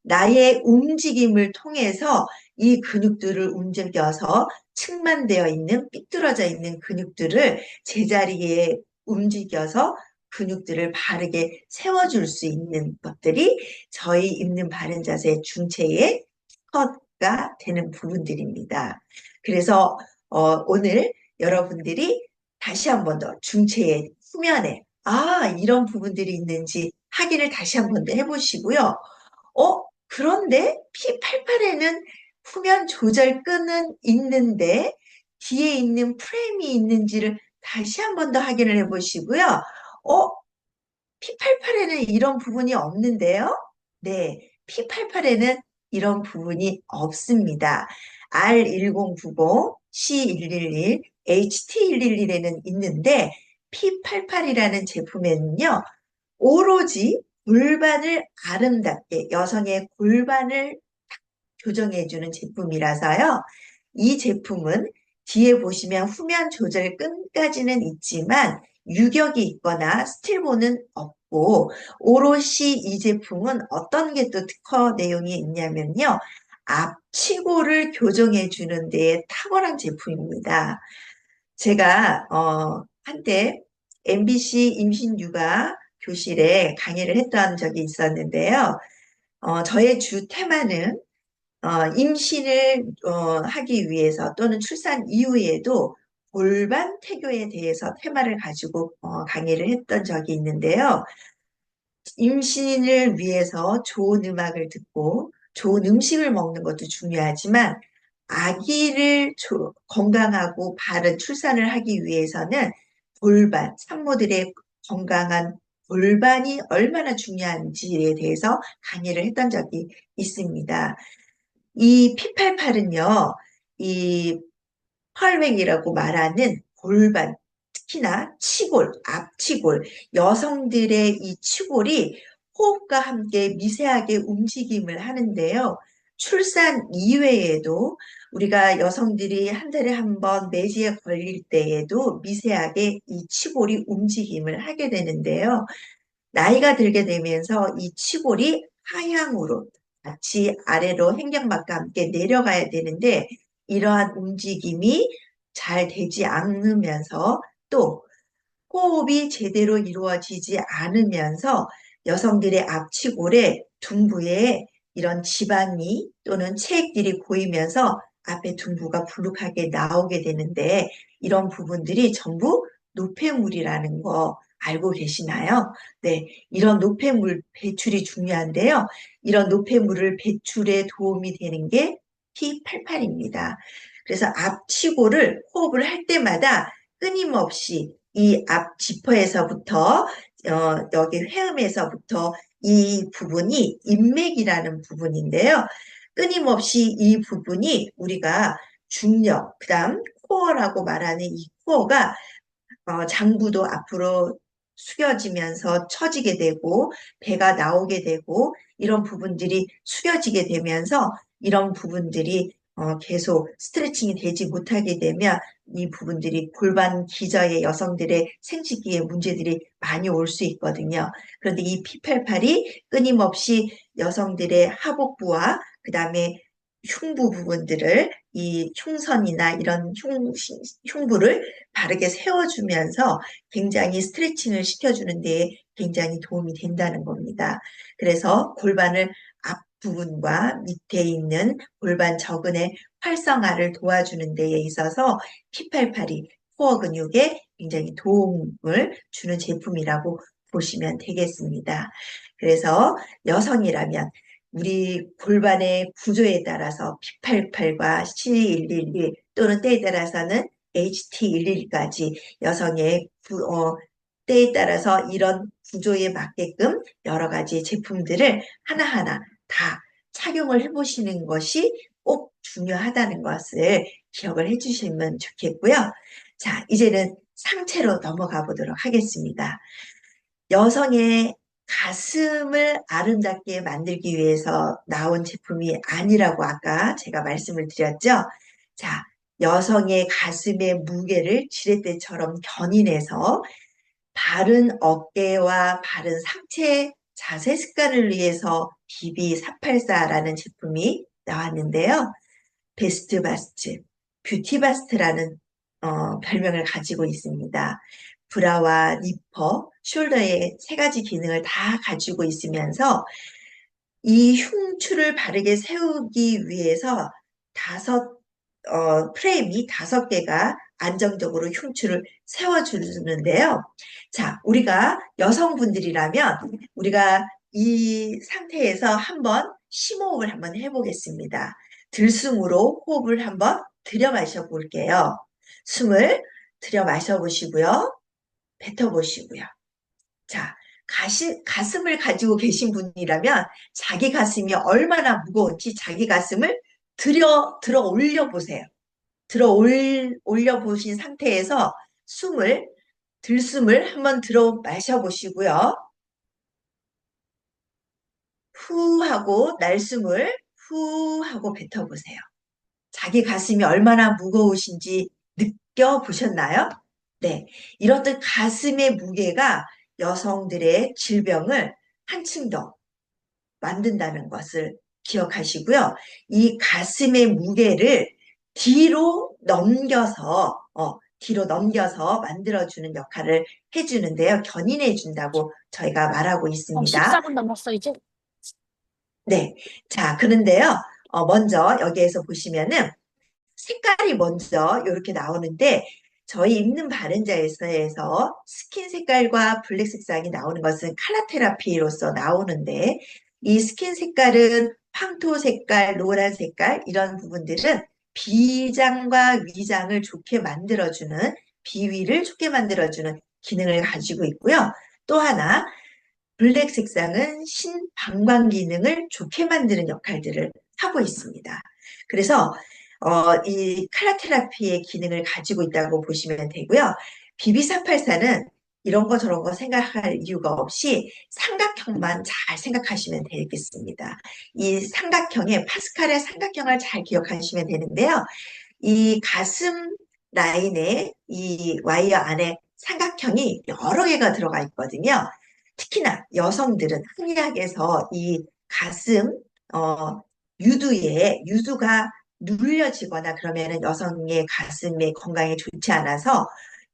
나의 움직임을 통해서 이 근육들을 움직여서 측만되어 있는 삐뚤어져 있는 근육들을 제자리에 움직여서 근육들을 바르게 세워줄 수 있는 것들이 저희 있는 바른 자세 중체의 컷가 되는 부분들입니다. 그래서 오늘 여러분들이 다시 한 번 더 중체의 후면에 이런 부분들이 있는지 확인을 다시 한 번 더 해보시고요. 그런데 P88에는 후면 조절끈은 있는데 뒤에 있는 프레임이 있는지를 다시 한 번 더 확인을 해보시고요. P88에는 이런 부분이 없는데요. 네, P88에는 이런 부분이 없습니다. R1090, C111, HT111에는 있는데 P88이라는 제품에는요. 오로지 골반을 아름답게 여성의 골반을 교정해주는 제품이라서요. 이 제품은 뒤에 보시면 후면 조절 끈까지는 있지만 유격이 있거나 스틸본은 없고 오롯이 이 제품은 어떤 게 또 특허 내용이 있냐면요. 앞치골을 교정해 주는 데에 탁월한 제품입니다. 제가 한때 MBC 임신육아 교실에 강의를 했던 적이 있었는데요. 저의 주 테마는 임신을 하기 위해서 또는 출산 이후에도 골반 태교에 대해서 테마를 가지고 강의를 했던 적이 있는데요. 임신을 위해서 좋은 음악을 듣고 좋은 음식을 먹는 것도 중요하지만 아기를 건강하고 바른 출산을 하기 위해서는 골반, 산모들의 건강한 골반이 얼마나 중요한지에 대해서 강의를 했던 적이 있습니다. 이 P88은요, 이 펄백이라고 말하는 골반, 특히나 치골, 앞치골, 여성들의 이 치골이 호흡과 함께 미세하게 움직임을 하는데요. 출산 이외에도 우리가 여성들이 한 달에 한 번 매지에 걸릴 때에도 미세하게 이 치골이 움직임을 하게 되는데요. 나이가 들게 되면서 이 치골이 하향으로 같이 아래로 횡격막과 함께 내려가야 되는데 이러한 움직임이 잘 되지 않으면서 또 호흡이 제대로 이루어지지 않으면서 여성들의 앞치골에 둔부에 이런 지방이 또는 체액들이 고이면서 앞에 둔부가 불룩하게 나오게 되는데 이런 부분들이 전부 노폐물이라는 거 알고 계시나요? 네, 이런 노폐물 배출이 중요한데요. 이런 노폐물을 배출에 도움이 되는 게 P88입니다. 그래서 앞치골을 호흡을 할 때마다 끊임없이 이 앞 지퍼에서부터 여기 회음에서부터 이 부분이 인맥이라는 부분인데요. 끊임없이 이 부분이 우리가 중력, 그다음 코어라고 말하는 이 코어가 장부도 앞으로 숙여지면서 처지게 되고 배가 나오게 되고 이런 부분들이 숙여지게 되면서 이런 부분들이 계속 스트레칭이 되지 못하게 되면 이 부분들이 골반 기저의 여성들의 생식기에 문제들이 많이 올 수 있거든요. 그런데 이 P88이 끊임없이 여성들의 하복부와 그 다음에 흉부 부분들을 이 흉선이나 이런 흉부를 바르게 세워주면서 굉장히 스트레칭을 시켜주는 데에 굉장히 도움이 된다는 겁니다. 그래서 골반을 앞부분과 밑에 있는 골반 저근의 활성화를 도와주는 데에 있어서 P88이 코어 근육에 굉장히 도움을 주는 제품이라고 보시면 되겠습니다. 그래서 여성이라면 우리 골반의 구조에 따라서 P88과 C111 또는 때에 따라서는 HT111까지 여성의 때에 따라서 이런 구조에 맞게끔 여러 가지 제품들을 하나하나 다 착용을 해보시는 것이 꼭 중요하다는 것을 기억을 해주시면 좋겠고요. 자, 이제는 상체로 넘어가 보도록 하겠습니다. 여성의 가슴을 아름답게 만들기 위해서 나온 제품이 아니라고 아까 제가 말씀을 드렸죠. 자, 여성의 가슴의 무게를 지렛대처럼 견인해서 바른 어깨와 바른 상체 자세 습관을 위해서 BB484라는 제품이 나왔는데요. 베스트 바스트, 뷰티 바스트라는 별명을 가지고 있습니다. 브라와 니퍼, 숄더의 세 가지 기능을 다 가지고 있으면서 이 흉추를 바르게 세우기 위해서 프레임이 5개가 안정적으로 흉추를 세워주는데요. 자, 우리가 여성분들이라면 우리가 이 상태에서 한번 심호흡을 한번 해보겠습니다. 들숨으로 호흡을 한번 들여 마셔 볼게요. 숨을 들여 마셔 보시고요. 뱉어 보시고요. 자, 가슴을 가지고 계신 분이라면 자기 가슴이 얼마나 무거운지 자기 가슴을 들어 올려 보세요. 올려 보신 상태에서 들숨을 한번 들어 마셔 보시고요. 후 하고 날숨을 후 하고 뱉어 보세요. 자기 가슴이 얼마나 무거우신지 느껴보셨나요? 네. 이렇듯 가슴의 무게가 여성들의 질병을 한층 더 만든다는 것을 기억하시고요. 이 가슴의 무게를 뒤로 넘겨서 만들어주는 역할을 해주는데요. 견인해준다고 저희가 말하고 있습니다. 14분 넘었어, 이제. 네. 자, 그런데요. 먼저 여기에서 보시면은 색깔이 먼저 이렇게 나오는데 저희 입는 바른자에서 스킨 색깔과 블랙 색상이 나오는 것은 컬러 테라피로서 나오는데 이 스킨 색깔은 황토 색깔, 노란 색깔 이런 부분들은 비장과 위장을 좋게 만들어주는 비위를 좋게 만들어주는 기능을 가지고 있고요. 또 하나 블랙 색상은 신방광 기능을 좋게 만드는 역할들을 하고 있습니다. 그래서 이 컬러 테라피의 기능을 가지고 있다고 보시면 되고요. BB484는 이런 거 저런 거 생각할 이유가 없이 삼각형만 잘 생각하시면 되겠습니다. 이 삼각형의 파스칼의 삼각형을 잘 기억하시면 되는데요. 이 가슴 라인에 이 와이어 안에 삼각형이 여러 개가 들어가 있거든요. 특히나 여성들은 한의학에서 이 가슴 유두가 눌려지거나 그러면은 여성의 가슴의 건강에 좋지 않아서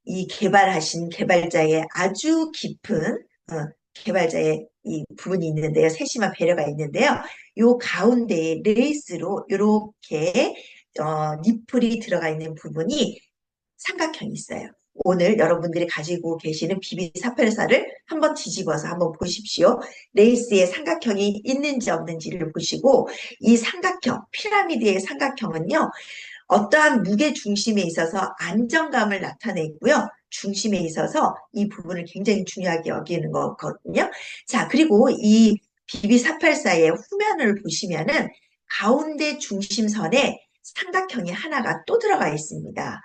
이 개발하신 개발자의 아주 깊은 개발자의 이 부분이 있는데요. 세심한 배려가 있는데요. 요 가운데에 레이스로 이렇게 니플이 들어가 있는 부분이 삼각형이 있어요. 오늘 여러분들이 가지고 계시는 BB484를 한번 뒤집어서 한번 보십시오. 레이스에 삼각형이 있는지 없는지를 보시고 이 삼각형, 피라미드의 삼각형은요. 어떠한 무게 중심에 있어서 안정감을 나타내고요. 중심에 있어서 이 부분을 굉장히 중요하게 여기는 거거든요. 자, 그리고 이 BB484의 후면을 보시면은 가운데 중심선에 삼각형이 하나가 또 들어가 있습니다.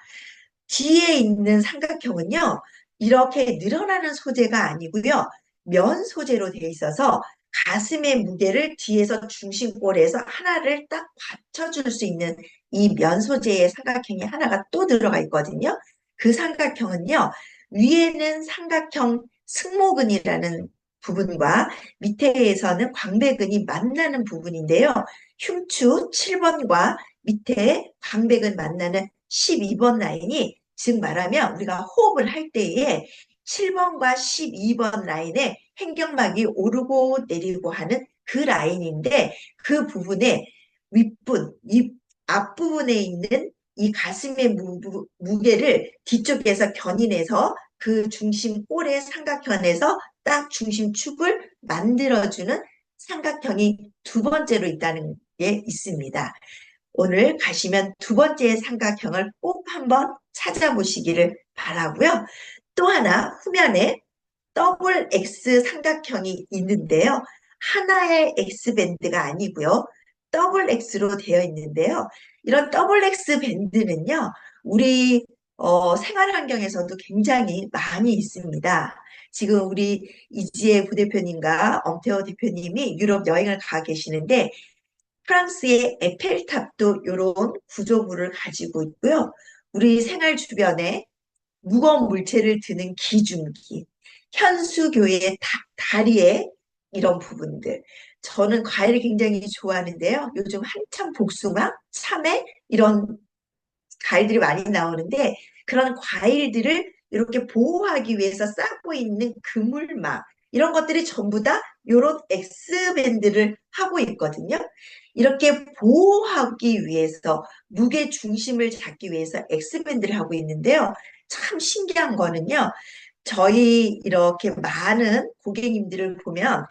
뒤에 있는 삼각형은요, 이렇게 늘어나는 소재가 아니고요, 면 소재로 되어 있어서 가슴의 무게를 뒤에서 중심골에서 하나를 딱 받쳐줄 수 있는 이 면 소재의 삼각형이 하나가 또 들어가 있거든요. 그 삼각형은요, 위에는 삼각형 승모근이라는 부분과 밑에에서는 광배근이 만나는 부분인데요. 흉추 7번과 밑에 광배근 만나는 12번 라인이 즉 말하면 우리가 호흡을 할 때에 7번과 12번 라인에 횡격막이 오르고 내리고 하는 그 라인인데 그 부분에 이 앞부분에 있는 이 가슴의 무게를 뒤쪽에서 견인해서 그 중심 꼴의 삼각형에서 딱 중심축을 만들어주는 삼각형이 두 번째로 있다는 게 있습니다. 오늘 가시면 두 번째 삼각형을 꼭 한번 찾아보시기를 바라고요. 또 하나 후면에 더블 X 삼각형이 있는데요. 하나의 X 밴드가 아니고요. 더블 X로 되어 있는데요. 이런 더블 X 밴드는요. 우리 생활 환경에서도 굉장히 많이 있습니다. 지금 우리 이지혜 부대표님과 엄태호 대표님이 유럽 여행을 가 계시는데 프랑스의 에펠탑도 이런 구조물을 가지고 있고요. 우리 생활 주변에 무거운 물체를 드는 기중기, 현수교의 다리에 이런 부분들. 저는 과일을 굉장히 좋아하는데요. 요즘 한참 복숭아, 참외 이런 과일들이 많이 나오는데 그런 과일들을 이렇게 보호하기 위해서 쌓고 있는 그물망 이런 것들이 전부 다 이런 X밴드를 하고 있거든요. 이렇게 보호하기 위해서 무게 중심을 잡기 위해서 X밴드를 하고 있는데요. 참 신기한 거는요. 저희 이렇게 많은 고객님들을 보면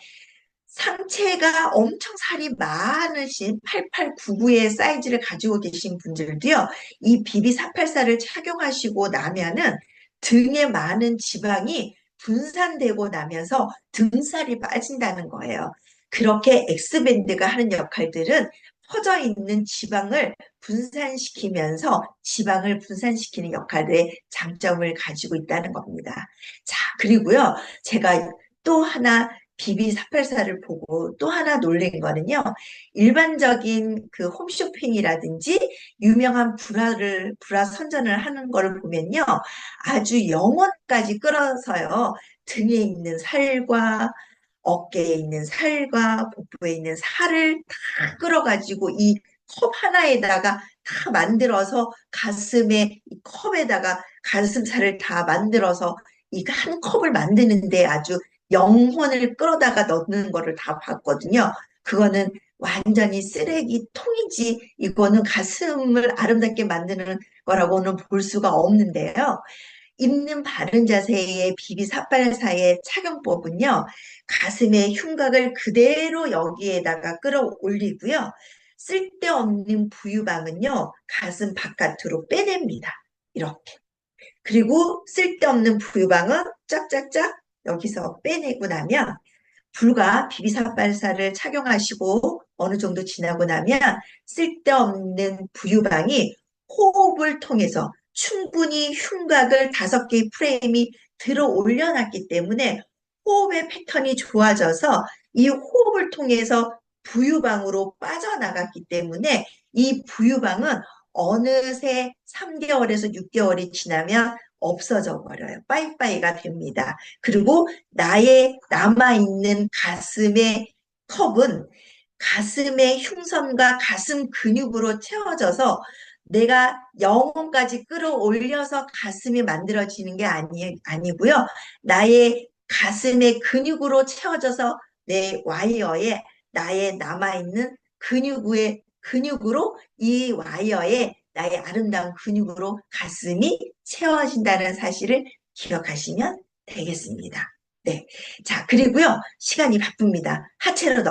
상체가 엄청 살이 많으신 8899의 사이즈를 가지고 계신 분들도요, 이 BB484를 착용하시고 나면은 등에 많은 지방이 분산되고 나면서 등살이 빠진다는 거예요. 그렇게 X밴드가 하는 역할들은 퍼져 있는 지방을 분산시키면서 지방을 분산시키는 역할들의 장점을 가지고 있다는 겁니다. 자, 그리고요, 제가 또 하나 BB484를 보고 또 하나 놀란 거는요. 일반적인 그 홈쇼핑이라든지 유명한 브라 선전을 하는 거를 보면요. 아주 영혼까지 끌어서요. 등에 있는 살과 어깨에 있는 살과 복부에 있는 살을 다 끌어가지고 이 컵 하나에다가 다 만들어서 가슴에 이 컵에다가 가슴살을 다 만들어서 이 한 컵을 만드는데 아주 영혼을 끌어다가 넣는 거를 다 봤거든요. 그거는 완전히 쓰레기통이지 이거는 가슴을 아름답게 만드는 거라고는 볼 수가 없는데요. 입는 바른 자세의 비비사팔사의 착용법은요. 가슴의 흉곽을 그대로 여기에다가 끌어올리고요. 쓸데없는 부유방은요. 가슴 바깥으로 빼냅니다. 이렇게. 그리고 쓸데없는 부유방은 짝짝짝 여기서 빼내고 나면 불과 비비사발사를 착용하시고 어느 정도 지나고 나면 쓸데없는 부유방이 호흡을 통해서 충분히 흉곽을 5개의 프레임이 들어 올려놨기 때문에 호흡의 패턴이 좋아져서 이 호흡을 통해서 부유방으로 빠져나갔기 때문에 이 부유방은 어느새 3개월에서 6개월이 지나면 없어져 버려요. 빠이빠이가 됩니다. 그리고 나의 남아있는 가슴의 컵은 가슴의 흉선과 가슴 근육으로 채워져서 내가 영혼까지 끌어올려서 가슴이 만들어지는 게 아니고요. 나의 가슴의 근육으로 채워져서 내 와이어에 나의 남아있는 근육으로 이 와이어에 나의 아름다운 근육으로 가슴이 채워진다는 사실을 기억하시면 되겠습니다. 네. 자, 그리고요, 시간이 바쁩니다. 하체로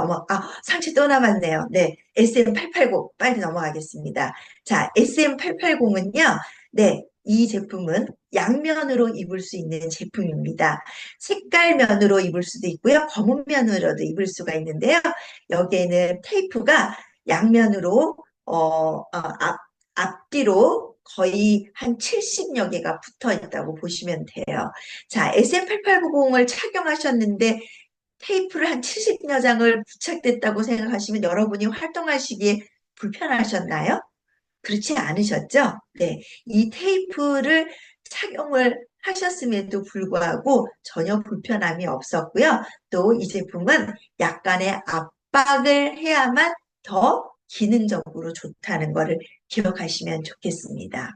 상체 또 남았네요. 네. SM880, 빨리 넘어가겠습니다. 자, SM880은요, 네. 이 제품은 양면으로 입을 수 있는 제품입니다. 색깔면으로 입을 수도 있고요, 검은 면으로도 입을 수가 있는데요. 여기에는 테이프가 양면으로, 앞뒤로 거의 한 70여 개가 붙어 있다고 보시면 돼요. 자, SM8890을 착용하셨는데 테이프를 한 70여 장을 부착됐다고 생각하시면 여러분이 활동하시기에 불편하셨나요? 그렇지 않으셨죠? 네. 이 테이프를 착용을 하셨음에도 불구하고 전혀 불편함이 없었고요. 또 이 제품은 약간의 압박을 해야만 더 기능적으로 좋다는 것을 기억하시면 좋겠습니다.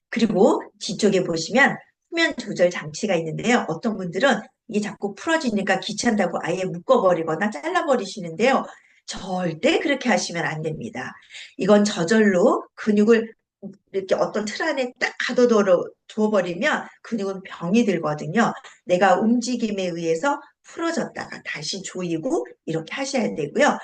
그리고 뒤쪽에 보시면 후면 조절 장치가 있는데요. 어떤 분들은 이게 자꾸 풀어지니까 귀찮다고 아예 묶어버리거나 잘라버리시는데요. 절대 그렇게 하시면 안 됩니다. 이건 저절로 근육을 이렇게 어떤 틀 안에 딱 가둬둬버리면 근육은 병이 들거든요. 내가 움직임에 의해서 풀어졌다가 다시 조이고 이렇게 하셔야 되고요.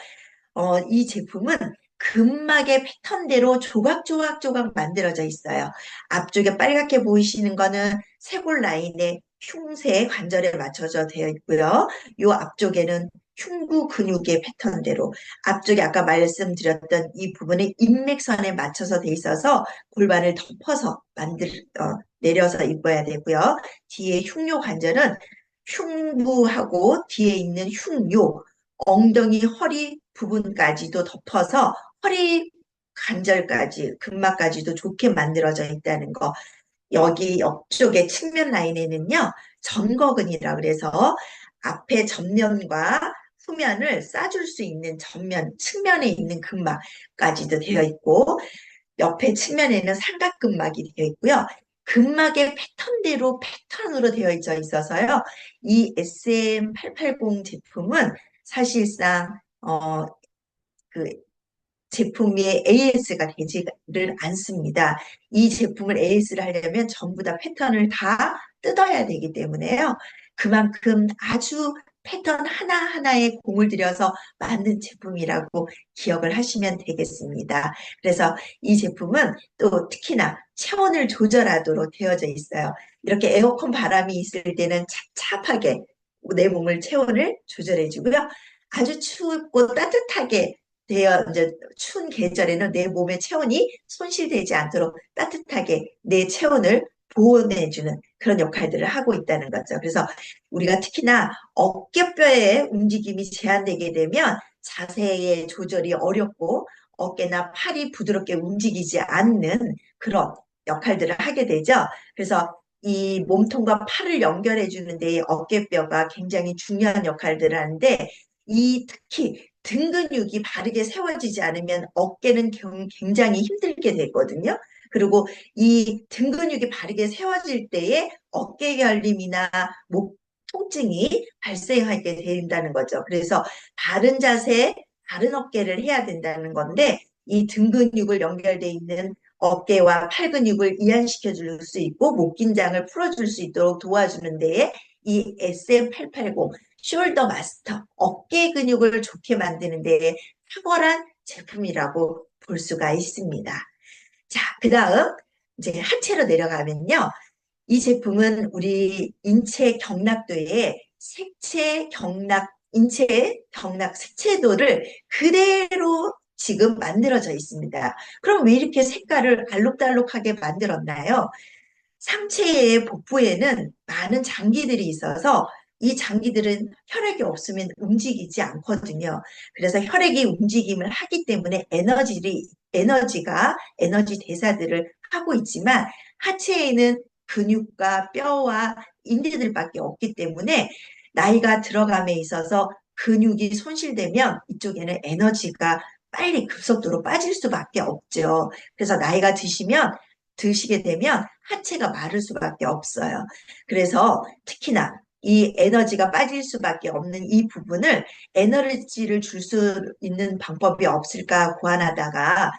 이 제품은 근막의 패턴대로 조각조각 만들어져 있어요. 앞쪽에 빨갛게 보이시는 거는 쇄골 라인의 흉쇄 관절에 맞춰져 되어 있고요. 요 앞쪽에는 흉부 근육의 패턴대로, 앞쪽에 아까 말씀드렸던 이 부분이 인맥선에 맞춰서 돼 있어서 골반을 덮어서 내려서 입어야 되고요. 뒤에 흉요 관절은 흉부하고 뒤에 있는 흉요, 엉덩이, 허리 부분까지도 덮어서 허리 관절까지, 근막까지도 좋게 만들어져 있다는 거. 여기 옆쪽에 측면 라인에는요, 전거근이라 그래서 앞에 전면과 후면을 싸줄 수 있는 전면, 측면에 있는 근막까지도 되어 있고, 옆에 측면에는 삼각근막이 되어 있고요. 근막의 패턴으로 되어 있어서요. 이 SM880 제품은 사실상 그 제품이 AS가 되지를 않습니다. 이 제품을 AS를 하려면 전부 다 패턴을 다 뜯어야 되기 때문에요. 그만큼 아주 패턴 하나하나에 공을 들여서 만든 제품이라고 기억을 하시면 되겠습니다. 그래서 이 제품은 또 특히나 체온을 조절하도록 되어져 있어요. 이렇게 에어컨 바람이 있을 때는 찹찹하게 내 몸을 체온을 조절해 주고요. 아주 춥고 따뜻하게 이제 추운 계절에는 내 몸의 체온이 손실되지 않도록 따뜻하게 내 체온을 보호해주는 그런 역할들을 하고 있다는 거죠. 그래서 우리가 특히나 어깨뼈의 움직임이 제한되게 되면 자세의 조절이 어렵고 어깨나 팔이 부드럽게 움직이지 않는 그런 역할들을 하게 되죠. 그래서 이 몸통과 팔을 연결해 주는데 어깨뼈가 굉장히 중요한 역할들을 하는데, 이 특히 등 근육이 바르게 세워지지 않으면 어깨는 굉장히 힘들게 되거든요. 그리고 이 등 근육이 바르게 세워질 때에 어깨 결림이나 목 통증이 발생하게 된다는 거죠. 그래서 바른 자세, 바른 어깨를 해야 된다는 건데, 이 등 근육을 연결돼 있는 어깨와 팔 근육을 이완시켜 줄 수 있고 목 긴장을 풀어줄 수 있도록 도와주는 데에 이 SM880 숄더 마스터, 어깨 근육을 좋게 만드는 데에 탁월한 제품이라고 볼 수가 있습니다. 자, 그 다음 이제 하체로 내려가면요. 이 제품은 우리 인체 경락도의 인체 경락 색채도를 그대로 지금 만들어져 있습니다. 그럼 왜 이렇게 색깔을 알록달록하게 만들었나요? 상체의 복부에는 많은 장기들이 있어서 이 장기들은 혈액이 없으면 움직이지 않거든요. 그래서 혈액이 움직임을 하기 때문에 에너지 대사들을 하고 있지만, 하체에는 근육과 뼈와 인대들밖에 없기 때문에 나이가 들어감에 있어서 근육이 손실되면 이쪽에는 에너지가 빨리 급속도로 빠질 수밖에 없죠. 그래서 나이가 드시게 되면 하체가 마를 수밖에 없어요. 그래서 특히나 이 에너지가 빠질 수밖에 없는 이 부분을 에너지를 줄 수 있는 방법이 없을까 고안하다가,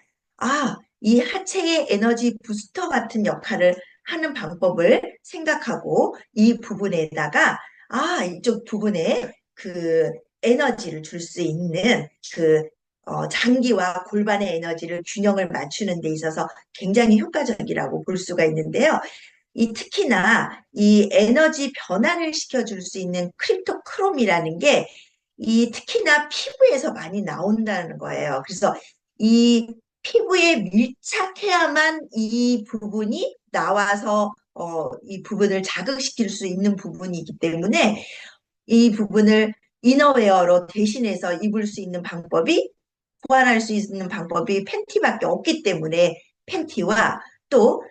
이 하체의 에너지 부스터 같은 역할을 하는 방법을 생각하고 이 부분에다가 이쪽 부분에 그 에너지를 줄 수 있는 장기와 골반의 에너지를 균형을 맞추는 데 있어서 굉장히 효과적이라고 볼 수가 있는데요. 특히나 이 에너지 변화를 시켜줄 수 있는 크립토크롬이라는 게 특히나 피부에서 많이 나온다는 거예요. 그래서 이 피부에 밀착해야만 이 부분이 나와서 이 부분을 자극시킬 수 있는 부분이기 때문에 이 부분을 이너웨어로 대신해서 입을 수 있는 방법이, 보완할 수 있는 방법이 팬티밖에 없기 때문에 팬티와 또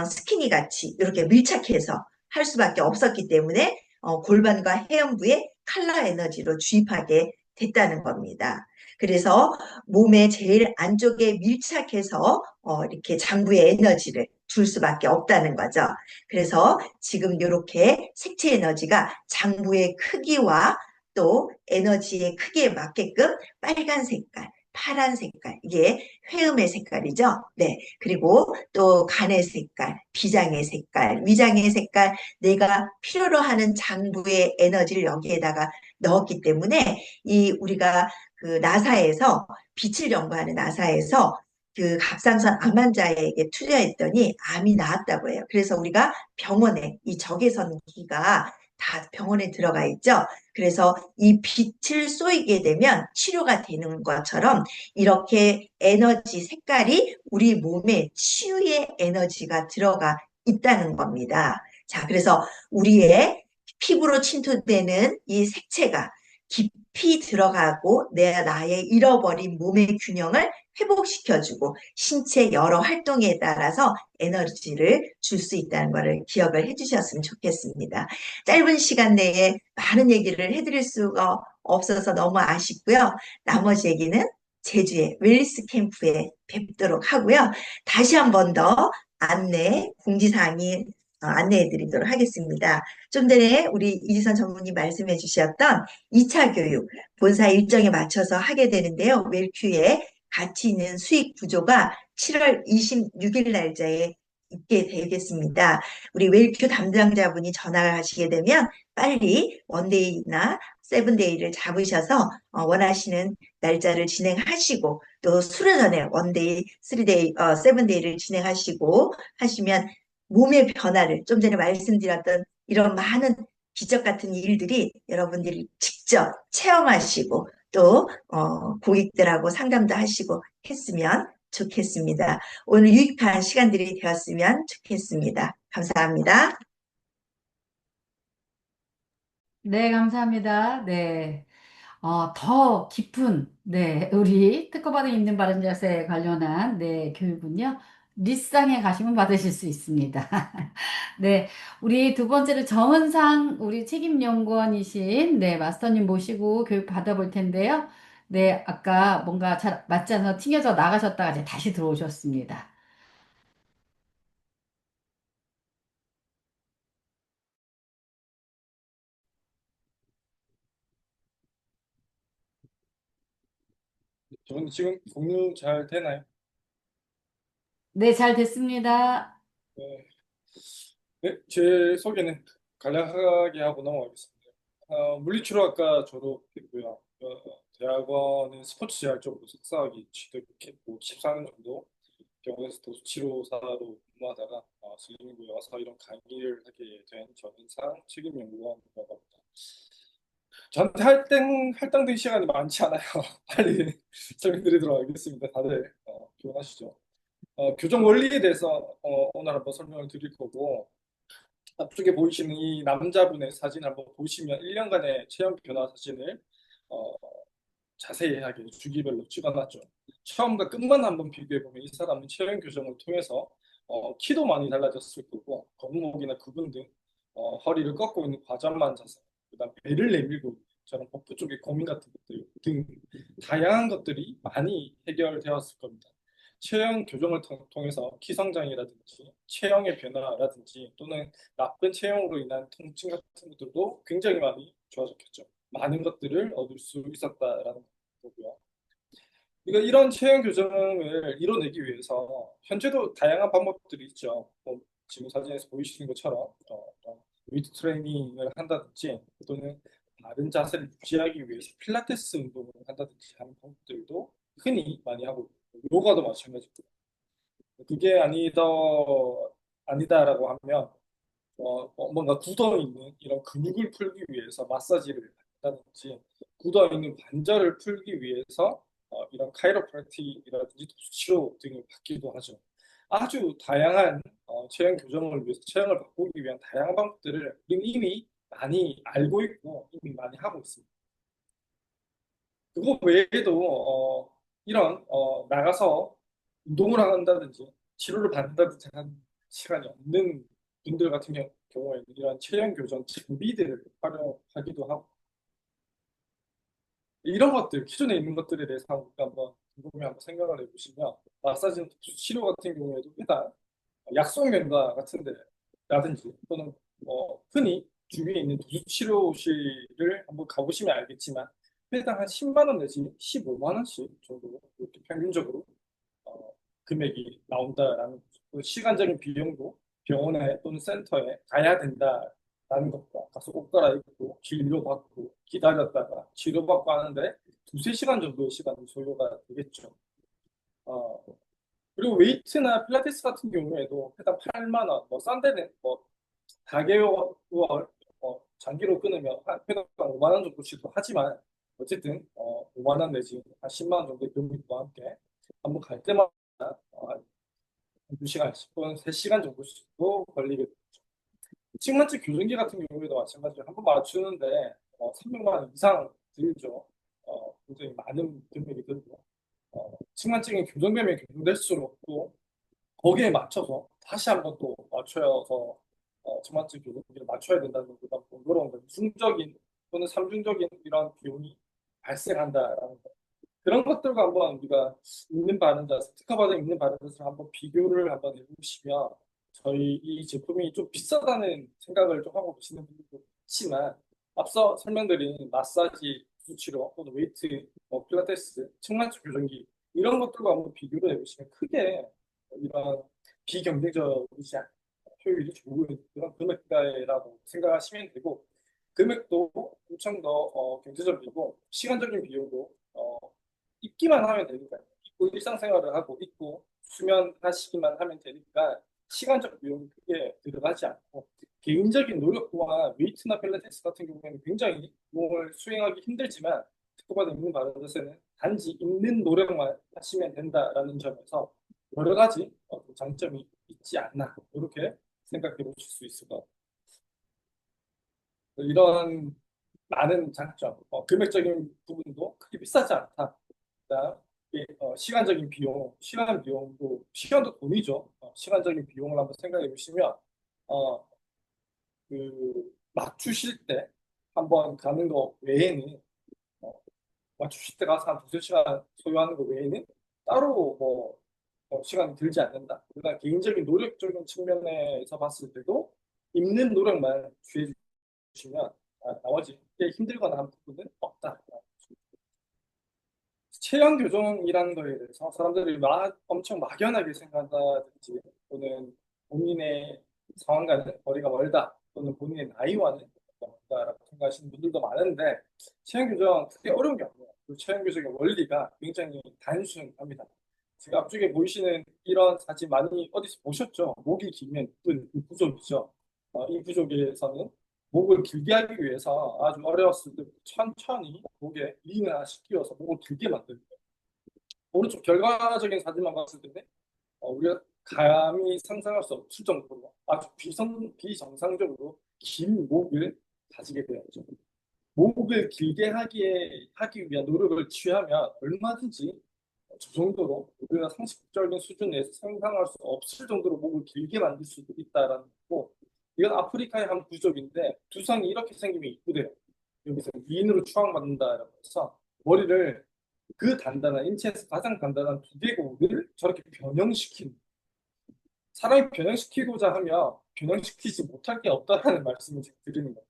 스키니 같이 이렇게 밀착해서 할 수밖에 없었기 때문에 골반과 해연부에 칼라 에너지로 주입하게 됐다는 겁니다. 그래서 몸의 제일 안쪽에 밀착해서 이렇게 장부의 에너지를 줄 수밖에 없다는 거죠. 그래서 지금 이렇게 색채 에너지가 장부의 크기와 또 에너지의 크기에 맞게끔 빨간 색깔, 파란 색깔, 이게 회음의 색깔이죠. 네. 그리고 또 간의 색깔, 비장의 색깔, 위장의 색깔, 내가 필요로 하는 장부의 에너지를 여기에다가 넣었기 때문에 이 우리가 그 나사에서 빛을 연구하는 나사에서 그 갑상선 암 환자에게 투여했더니 암이 나았다고 해요. 그래서 우리가 병원에 이 적외선기가 다 병원에 들어가 있죠. 그래서 이 빛을 쏘이게 되면 치료가 되는 것처럼 이렇게 에너지 색깔이 우리 몸에 치유의 에너지가 들어가 있다는 겁니다. 자, 그래서 우리의 피부로 침투되는 이 색채가 깊이 들어가고 나의 잃어버린 몸의 균형을 회복시켜주고 신체 여러 활동에 따라서 에너지를 줄 수 있다는 것을 기억을 해주셨으면 좋겠습니다. 짧은 시간 내에 많은 얘기를 해드릴 수가 없어서 너무 아쉽고요. 나머지 얘기는 제주의 웰리스 캠프에 뵙도록 하고요. 다시 한 번 더 공지사항이 안내해 드리도록 하겠습니다. 좀 전에 우리 이지선 전문의 말씀해 주셨던 2차 교육, 본사 일정에 맞춰서 하게 되는데요. 웰큐에 가치 있는 수익 구조가 7월 26일 날짜에 있게 되겠습니다. 우리 웰큐 담당자분이 전화를 하시게 되면 빨리 원데이나 세븐데이를 잡으셔서 원하시는 날짜를 진행하시고 또 수료 전에 원데이, 쓰리데이, 세븐데이를 진행하시고 하시면 몸의 변화를 좀 전에 말씀드렸던 이런 많은 기적 같은 일들이 여러분들이 직접 체험하시고 또 고객들하고 상담도 하시고 했으면 좋겠습니다. 오늘 유익한 시간들이 되었으면 좋겠습니다. 감사합니다. 네, 감사합니다. 네. 더 깊은, 네, 우리 특허받은 있는 바른 자세에 관련한, 네, 교육은요, 리쌍에 가시면 받으실 수 있습니다. 네, 우리 두 번째로 정은상 우리 책임연구원이신, 네, 마스터님 모시고 교육 받아볼 텐데요. 네, 아까 뭔가 잘 맞지 않아서 튕겨져 나가셨다가 이제 다시 들어오셨습니다. 저는 지금 공유 잘 되나요? 네, 잘 됐습니다. 네. 네, 제 소개는 간략하게 하고 넘어가겠습니다. 물리치료학과 졸업했고요. 대학원은 스포츠 재활 쪽으로 석사학위 취득했고 14년 정도 병원에서 도수치료사로 근무하다가 슬림구에 와서 이런 강의를 하게 된 정인상 책임연구원이라고 합니다. 저한테 할당된 시간이 많지 않아요. 빨리 설명드리도록 하겠습니다. 다들 기원하시죠. 교정 원리에 대해서 오늘 한번 설명을 드릴 거고 앞쪽에 보이시는 이 남자분의 사진 한번 보시면 1년간의 체형 변화 사진을 어, 자세하게 주기별로 찍어놨죠. 처음과 끝만 한번 비교해보면 이 사람은 체형 교정을 통해서 키도 많이 달라졌을 거고 거북목이나 구분 등 허리를 꺾고 있는 과전만 자세, 그다음 배를 내밀고 저런 복부 쪽에 고민 같은 것들 등 다양한 것들이 많이 해결되었을 겁니다. 체형 교정을 통해서 키 성장이라든지 체형의 변화라든지 또는 나쁜 체형으로 인한 통증 같은 것들도 굉장히 많이 좋아졌겠죠. 많은 것들을 얻을 수 있었다라는 거고요. 그러니까 이런 체형 교정을 이뤄내기 위해서 현재도 다양한 방법들이 있죠. 지금 사진에서 보이시는 것처럼 웨이트 트레이닝을 한다든지 또는 바른 자세를 유지하기 위해서 필라테스 운동을 한다든지 하는 방법들도 흔히 많이 하고 있고 요가도 마찬가지고 그게 아니다라고 하면 뭔가 굳어있는 이런 근육을 풀기 위해서 마사지를 한다든지 굳어있는 관절을 풀기 위해서 이런 카이로프랙틱이라든지 도수치료 등을 받기도 하죠. 아주 다양한 체형 교정을 위해서 체형을 바꾸기 위한 다양한 방법들을 우리는 이미 많이 알고 있고 이미 많이 하고 있습니다. 그거 외에도 이런 나가서 운동을 한다든지 치료를 받는다든지 하는 시간이 없는 분들 같은 경우에는 이런 체형 교정 장비들을 활용하기도 하고 이런 것들 기존에 있는 것들에 대해서 한번 궁금해 한번 생각을 해보시면 마사지 치료 같은 경우에도 일단 약속 면가 같은데 라든지 또는 흔히 주위에 있는 도수 치료실을 한번 가보시면 알겠지만 회당 한 10만 원 내지 15만 원씩 정도 이렇게 평균적으로 금액이 나온다라는 거죠. 그 시간적인 비용도 병원에 또는 센터에 가야 된다라는 것과 가서 옷 갈아입고 진료받고 기다렸다가 치료받고 하는데 두세 시간 정도의 시간이 소요가 되겠죠. 어, 그리고 웨이트나 필라테스 같은 경우에도 해당 8만 원, 뭐 싼 데는 뭐 가게와 장기로 끊으면 한 회당 5만 원 정도씩도 하지만 어쨌든 5만 원 내지 한 10만 원 정도의 비용과 함께 한번 갈 때마다 한 2시간씩 또는 3시간 정도씩도 걸리게 되죠. 측만증 교정기 같은 경우에도 마찬가지로 한 번 맞추는데 300만 원 이상 들죠. 굉장히 많은 금액이 들고 측만증이 교정되면 교정될수록 또 거기에 맞춰서 다시 한번 또 맞춰서 측만증 교정기를 맞춰야 된다는 것보다 번거로운 건 이중적인 또는 삼중적인 이런 비용이 발생한다라는 거. 그런 것들과 한번 우리가 있는 바른자, 특허받아 있는 바른자를 한번 비교를 한번 해보시면 저희 이 제품이 좀 비싸다는 생각을 좀 하고 계시는 분들도 있지만 앞서 설명드린 마사지, 수치료 또는 웨이트, 필라테스, 측만증 교정기 이런 것들과 한번 비교를 해보시면 크게 이런 비경쟁적이지 않은 효율이 좋은 그런 금액대라고 생각하시면 되고 금액도 엄청 더 경제적이고 시간적인 비용도 입기만 하면 되니까 입고 일상생활을 하고 입고 수면하시기만 하면 되니까 시간적 비용이 크게 들어가지 않고 개인적인 노력 또한 웨이트나 필라테스 같은 경우에는 굉장히 몸을 수행하기 힘들지만 특허받은 있는 바른자세는 단지 있는 노력만 하시면 된다라는 점에서 여러 가지 장점이 있지 않나 이렇게 생각해 보실 수 있을 것 같아요. 이런 많은 장점, 금액적인 부분도 크게 비싸지 않다. 그다음 시간적인 비용, 시간 비용도 시간도 돈이죠. 시간적인 비용을 한번 생각해 보시면 어, 맞추실 때 한번 가는 거 외에는 맞추실 때 가서 한 두세 시간 소요하는 거 외에는 따로 시간이 들지 않는다. 그러나 개인적인 노력적인 측면에서 봤을 때도 있는 노력만 취해 주시면 나머지 힘들거나 한 부분은 없다. 체형 교정이라는 거에 대해서 사람들이 엄청 막연하게 생각한다든지 또는 본인의 상황과는 거리가 멀다 또는 본인의 나이와는 멀다라고 생각하시는 분들도 많은데 체형 교정 크게 어려운 게 아니에요. 그 체형 교정의 원리가 굉장히 단순합니다. 지금 앞쪽에 보이시는 이런 사진 많이 어디서 보셨죠? 목이 길면 예쁜 그 부족이죠. 이 부족에서는 목을 길게 하기 위해서 아주 어려웠을 때 천천히 목에 링을 하나씩 끼워서 목을 길게 만듭니다. 오른쪽 결과적인 사진만 봤을 때 우리가 감히 상상할 수 없을 정도로 아주 비정상적으로 긴 목을 가지게 되었죠. 목을 길게 하기 위한 노력을 취하면 얼마든지 저 정도로 우리가 상식적인 수준에서 상상할 수 없을 정도로 목을 길게 만들 수도 있다라는 거고 이건 아프리카의 한 부족인데 두상이 이렇게 생기면 이쁘대요. 여기서 미인으로 추앙받는다라고 해서 머리를 그 단단한 인체에서 가장 단단한 두개골을 저렇게 변형시킨 사람이 변형시키고자 하면 변형시키지 못할 게 없다라는 말씀을 제가 드리는 거예요.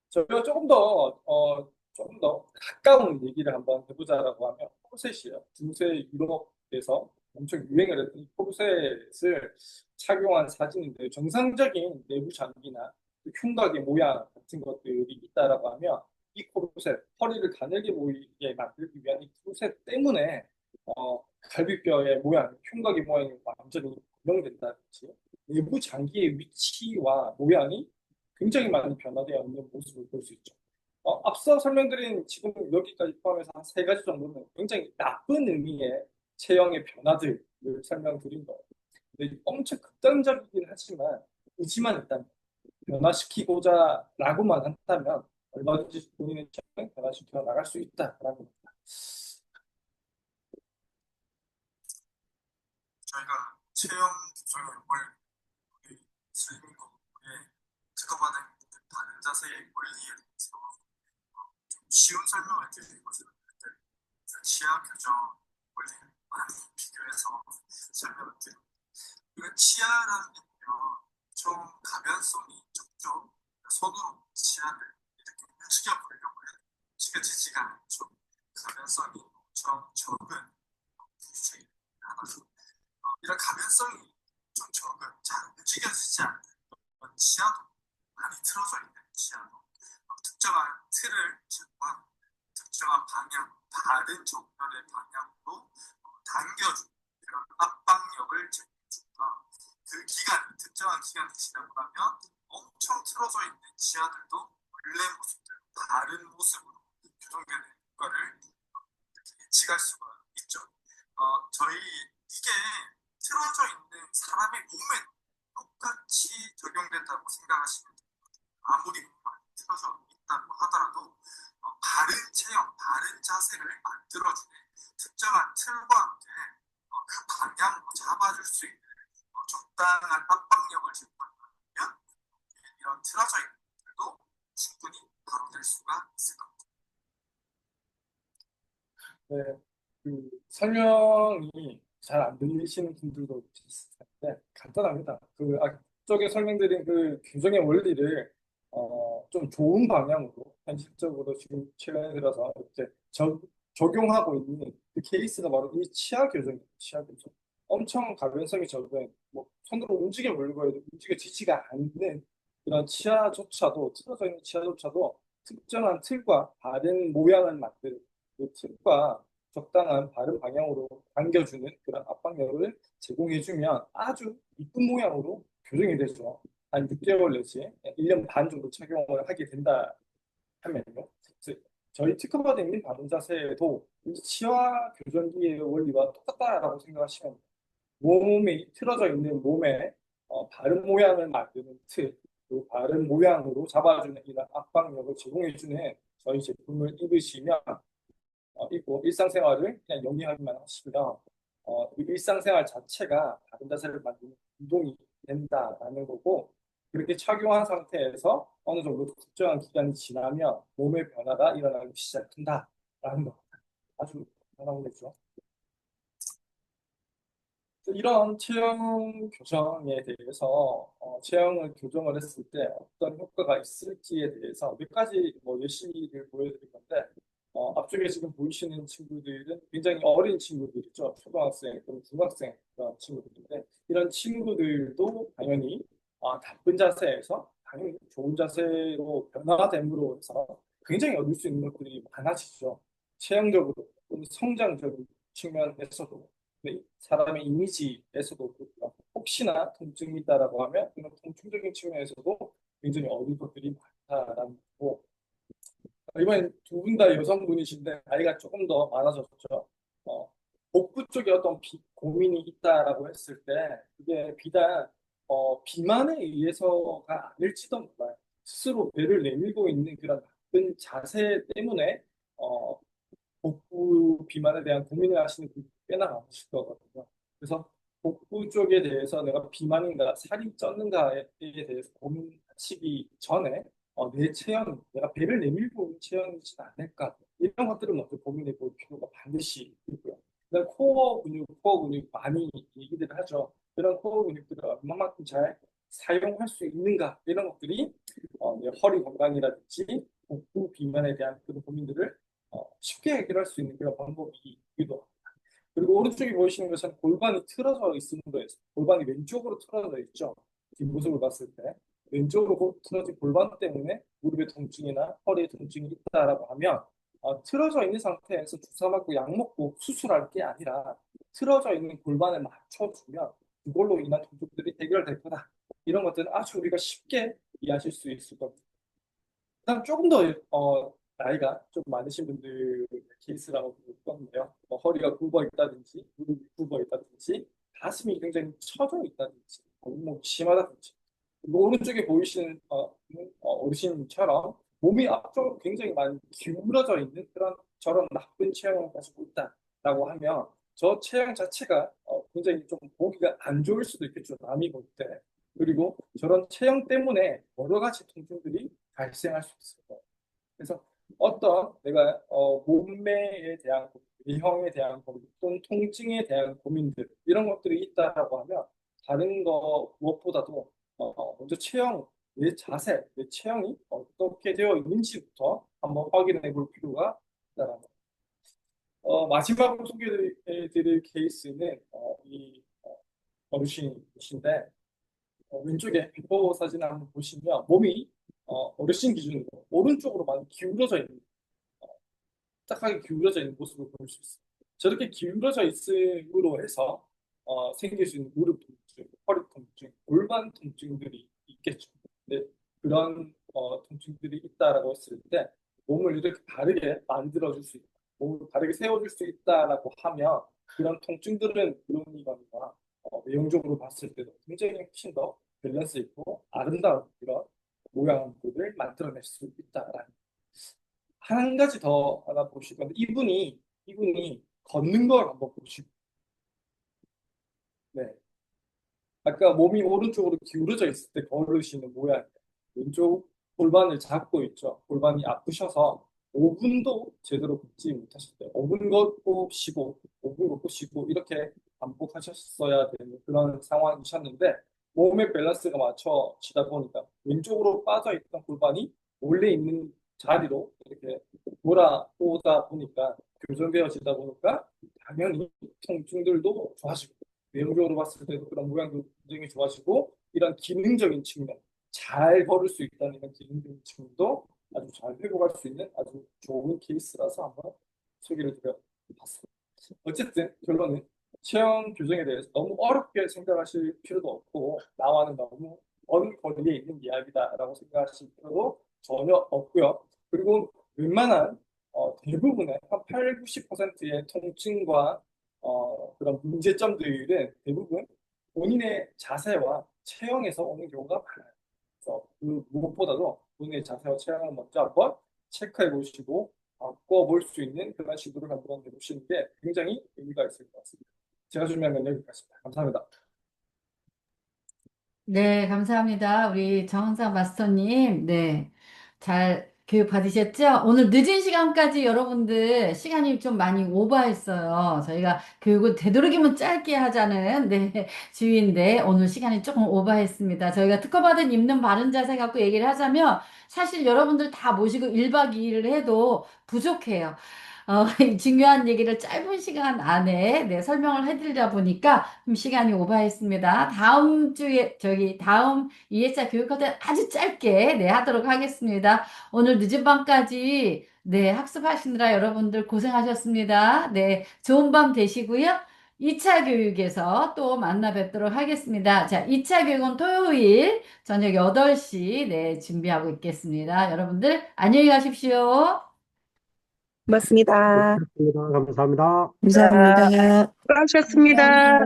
저희가 조금 더 가까운 얘기를 한번 해보자라고 하면 코르셋이에요. 중세 유럽에서 엄청 유행을 했던 이 코르셋을 착용한 사진인데 정상적인 내부 장비나 흉곽의 모양 같은 것들이 있다라고 하면 이 코르셋, 허리를 가늘게 보이게 만들기 위한 이 코르셋 때문에 갈비뼈의 모양, 흉곽의 모양이 완전히 고정된다든지 내부 장기의 위치와 모양이 굉장히 많이 변화되어 있는 모습을 볼 수 있죠. 앞서 설명드린 지금 여기까지 포함해서 한 세 가지 정도는 굉장히 나쁜 의미의 체형의 변화들을 설명드린 거예요. 근데 엄청 극단적이긴 하지만 의지만 있다면 변화시키고자 라고만 한다면 얼마든지 본인의 체형을 변화시켜 나갈 수 있다라는 겁니다. 저희가 체형 조절을 원리, 슬림거에 특허받은 다른 자세의 원리에 대해서 좀 쉬운 설명을 드릴 것을 치아 교정 원리를 비교해서 설명을 드립니다. 이거 치아라는 게요, 좀 가변성이 적죠. 손으로 치아를 이렇게 움직여 보려고 해요. 움직여 지지가 않죠. 가변성이 엄청 적은 부위의 하나죠. 이런 가변성이 좀 적은, 잘 움직여지지 않는 그런 치아도, 많이 틀어져 있는 치아도 특정한 틀을 제공하고 특정한 방향, 다른 정렬의 방향으로 당겨주는 그런 압박력을 제공해준다. 그 기간, 특정한 기간이 지나고 나면 엄청 틀어져 있는 치아들도 원래 모습들, 다른 모습으로 교정되는 효과를 예측할 수가 있죠. 저희 이게 틀어져 있는 사람의 몸에 똑같이 적용된다고 생각하시면 돼요. 아무리 많이 틀어져 있다고 하더라도 바른 체형, 바른 자세를 만들어주는 특정한 틀과 함께 그 방향으로 잡아줄 수 있는 적당한 압박력을 제공하면 이런 틀어져 있는 것들도 충분히 바로 될 수가 있을 겁니다. 네, 그 설명이 잘 안 들리시는 분들도 있을 텐데 간단합니다. 그 앞쪽에 설명드린 그 교정의 원리를 좀 좋은 방향으로 현실적으로 지금 최근에 들어서 이렇게 적용하고 있는 그 케이스가 바로 이 치아 교정입니다. 치아 교정. 엄청 가변성이 적은 뭐 손으로 움직여 물고 해도 움직여지지가 않는 그런 치아조차도 틀어져 있는 치아조차도 특정한 틀과 다른 모양을 만드는 그 틀과 적당한 바른 방향으로 당겨주는 그런 압박력을 제공해주면 아주 이쁜 모양으로 교정이 되죠. 한 6개월 내지 1년 반 정도 착용을 하게 된다 하면요. 저희 특허받은 있는 바른 자세도 이 치아 교정기의 원리와 똑같다라고 생각하시면 돼요. 몸이 틀어져 있는 몸에 바른 모양을 만드는 틀, 그 바른 모양으로 잡아주는 이런 압박력을 제공해주는 저희 제품을 입으시면 있고 일상생활을 그냥 영위하기만 하시면 그 일상생활 자체가 바른 자세를 만드는 운동이 된다라는 거고 그렇게 착용한 상태에서 어느 정도 특정한 기간이 지나면 몸의 변화가 일어나기 시작한다라는 거 아주 편한 거죠. 이런 체형 교정에 대해서 체형을 교정을 했을 때 어떤 효과가 있을지에 대해서 몇 가지 뭐 예시를 보여드릴 건데 앞쪽에 지금 보이시는 친구들은 굉장히 어린 친구들이죠. 초등학생 또는 중학생 그런 친구들인데 이런 친구들도 당연히 나쁜 자세에서 당연히 좋은 자세로 변화됨으로 해서 굉장히 얻을 수 있는 것들이 많아지죠. 체형적으로 또는 성장적인 측면에서도 사람의 이미지에서도 그렇고요. 혹시나 통증이 있다라고 하면 그런 통증적인 측면에서도 굉장히 얻을 것들이 많다라는 거고 이번엔 두 분 다 여성분이신데 나이가 조금 더 많아졌죠. 복부 쪽에 어떤 고민이 있다라고 했을 때 그게 비단 비만에 의해서가 아닐지도 몰라요. 스스로 배를 내밀고 있는 그런 나쁜 자세 때문에 어, 복부 비만에 대한 고민을 하시는 분이 꽤나 많으실 거거든요. 그래서 복부 쪽에 대해서 내가 비만인가 살이 쪘는가에 대해서 고민하시기 전에 내 체형, 내가 배를 내밀고 있는 체형이지 않을까 이런 것들을 먼저 고민해 볼 필요가 반드시 있고요. 그다음 코어 근육 많이 얘기들 하죠. 그런 코어 근육들을 얼마만큼 잘 사용할 수 있는가 이런 것들이 내 허리 건강이라든지 복부 비만에 대한 그런 고민들을 쉽게 해결할 수 있는 그런 방법이기도 합니다. 그리고 오른쪽에 보이시는 것은 골반이 틀어져 있는 거예요. 골반이 왼쪽으로 틀어져 있죠. 뒷모습을 봤을 때 왼쪽으로 틀어진 골반 때문에 무릎의 통증이나 허리의 통증이 있다라고 하면 틀어져 있는 상태에서 주사 맞고 약 먹고 수술할 게 아니라 틀어져 있는 골반을 맞춰주면 그걸로 인한 통증들이 해결될 거다. 이런 것들은 아주 우리가 쉽게 이해하실 수 있을 겁니다. 그다음 조금 더 나이가 좀 많으신 분들 케이스라고 볼 건데요. 뭐 허리가 굽어 있다든지 무릎이 굽어 있다든지 가슴이 굉장히 처져 있다든지 뭐 심하다든지 그리고 오른쪽에 보이시는 어르신처럼 몸이 앞쪽으로 굉장히 많이 기울어져 있는 그런 저런 나쁜 체형을 가지고 있다라고 하면 저 체형 자체가 굉장히 좀 보기가 안 좋을 수도 있겠죠. 남이 볼 때. 그리고 저런 체형 때문에 여러 가지 통증들이 발생할 수 있어요. 그래서 어떤 내가 몸매에 대한 외형에 대한 고민 또는 통증에 대한 고민들 이런 것들이 있다라고 하면 다른 거 무엇보다도 먼저 체형 내 자세, 내 체형이 어떻게 되어 있는지부터 한번 확인해 볼 필요가 있다라는 마지막으로 소개해 드릴 케이스는 어르신이신데 왼쪽에 비포 사진 한번 보시면 몸이 어르신 기준으로 오른쪽으로 많이 기울어져 있는 딱하게 기울어져 있는 모습을 볼 수 있습니다. 저렇게 기울어져 있음으로 해서 생길 수 있는 무릎 통증, 허리 통증, 골반 통증들이 있겠죠. 근데 그런 통증들이 있다라고 했을 때 몸을 이렇게 바르게 만들어줄 수 있다, 몸을 바르게 세워줄 수 있다라고 하면 그런 통증들은 물론이거니와 외형적으로 봤을 때도 굉장히 훨씬 더 밸런스 있고 아름다운 이런 모양들을 만들어낼 수 있다라는 한 가지 더 하나 보실 건데 이분이 걷는 걸 한번 보시고 네. 아까 몸이 오른쪽으로 기울어져 있을 때 걸으시는 모양 왼쪽 골반을 잡고 있죠. 골반이 아프셔서 5분도 제대로 걷지 못하실 때 5분 걷고 쉬고 5분 걷고 쉬고 이렇게 반복하셨어야 되는 그런 상황이셨는데 몸의 밸런스가 맞춰지다 보니까 왼쪽으로 빠져 있던 골반이 원래 있는 자리로 이렇게 돌아오다 보니까 교정되어지다 보니까 당연히 통증들도 좋아지고 외형적으로 봤을 때도 그런 모양도 굉장히 좋아지고 이런 기능적인 측면 잘 걸을 수 있다는 이런 기능적인 측면도 아주 잘 회복할 수 있는 아주 좋은 케이스라서 한번 소개를 드려봤습니다. 어쨌든 결론은 체형 교정에 대해서 너무 어렵게 생각하실 필요도 없고 나와는 너무 먼 거리에 있는 이야기다라고 생각하실 필요도 전혀 없고요. 그리고 웬만한 대부분의 한 8, 90%의 통증과 그런 문제점들은 대부분 본인의 자세와 체형에서 오는 경우가 많아요. 그래서 그 무엇보다도 본인의 자세와 체형을 먼저 한번 체크해 보시고 바꿔볼 수 있는 그런 시도를 한번 해보시는 게 굉장히 의미가 있을 것 같습니다. 제가 준비한 건 여기까지입니다. 감사합니다. 네, 감사합니다. 우리 정은상 마스터님. 네. 잘 교육 받으셨죠? 오늘 늦은 시간까지 여러분들 시간이 좀 많이 오버했어요. 저희가 교육을 되도록이면 짧게 하자는 네, 주의인데 오늘 시간이 조금 오버했습니다. 저희가 특허받은 입는 바른 자세 갖고 얘기를 하자면 사실 여러분들 다 모시고 1박 2일을 해도 부족해요. 이 중요한 얘기를 짧은 시간 안에 네, 설명을 해드리다 보니까 좀 시간이 오버했습니다. 다음 주에 다음 2회차 교육할 때 아주 짧게 네, 하도록 하겠습니다. 오늘 늦은 밤까지 네, 학습하시느라 여러분들 고생하셨습니다. 네, 좋은 밤 되시고요. 2차 교육에서 또 만나 뵙도록 하겠습니다. 자, 2차 교육은 토요일 저녁 8시 네, 준비하고 있겠습니다. 여러분들 안녕히 가십시오. 고맙습니다. 고맙습니다. 감사합니다. 감사합니다. 수고하셨습니다.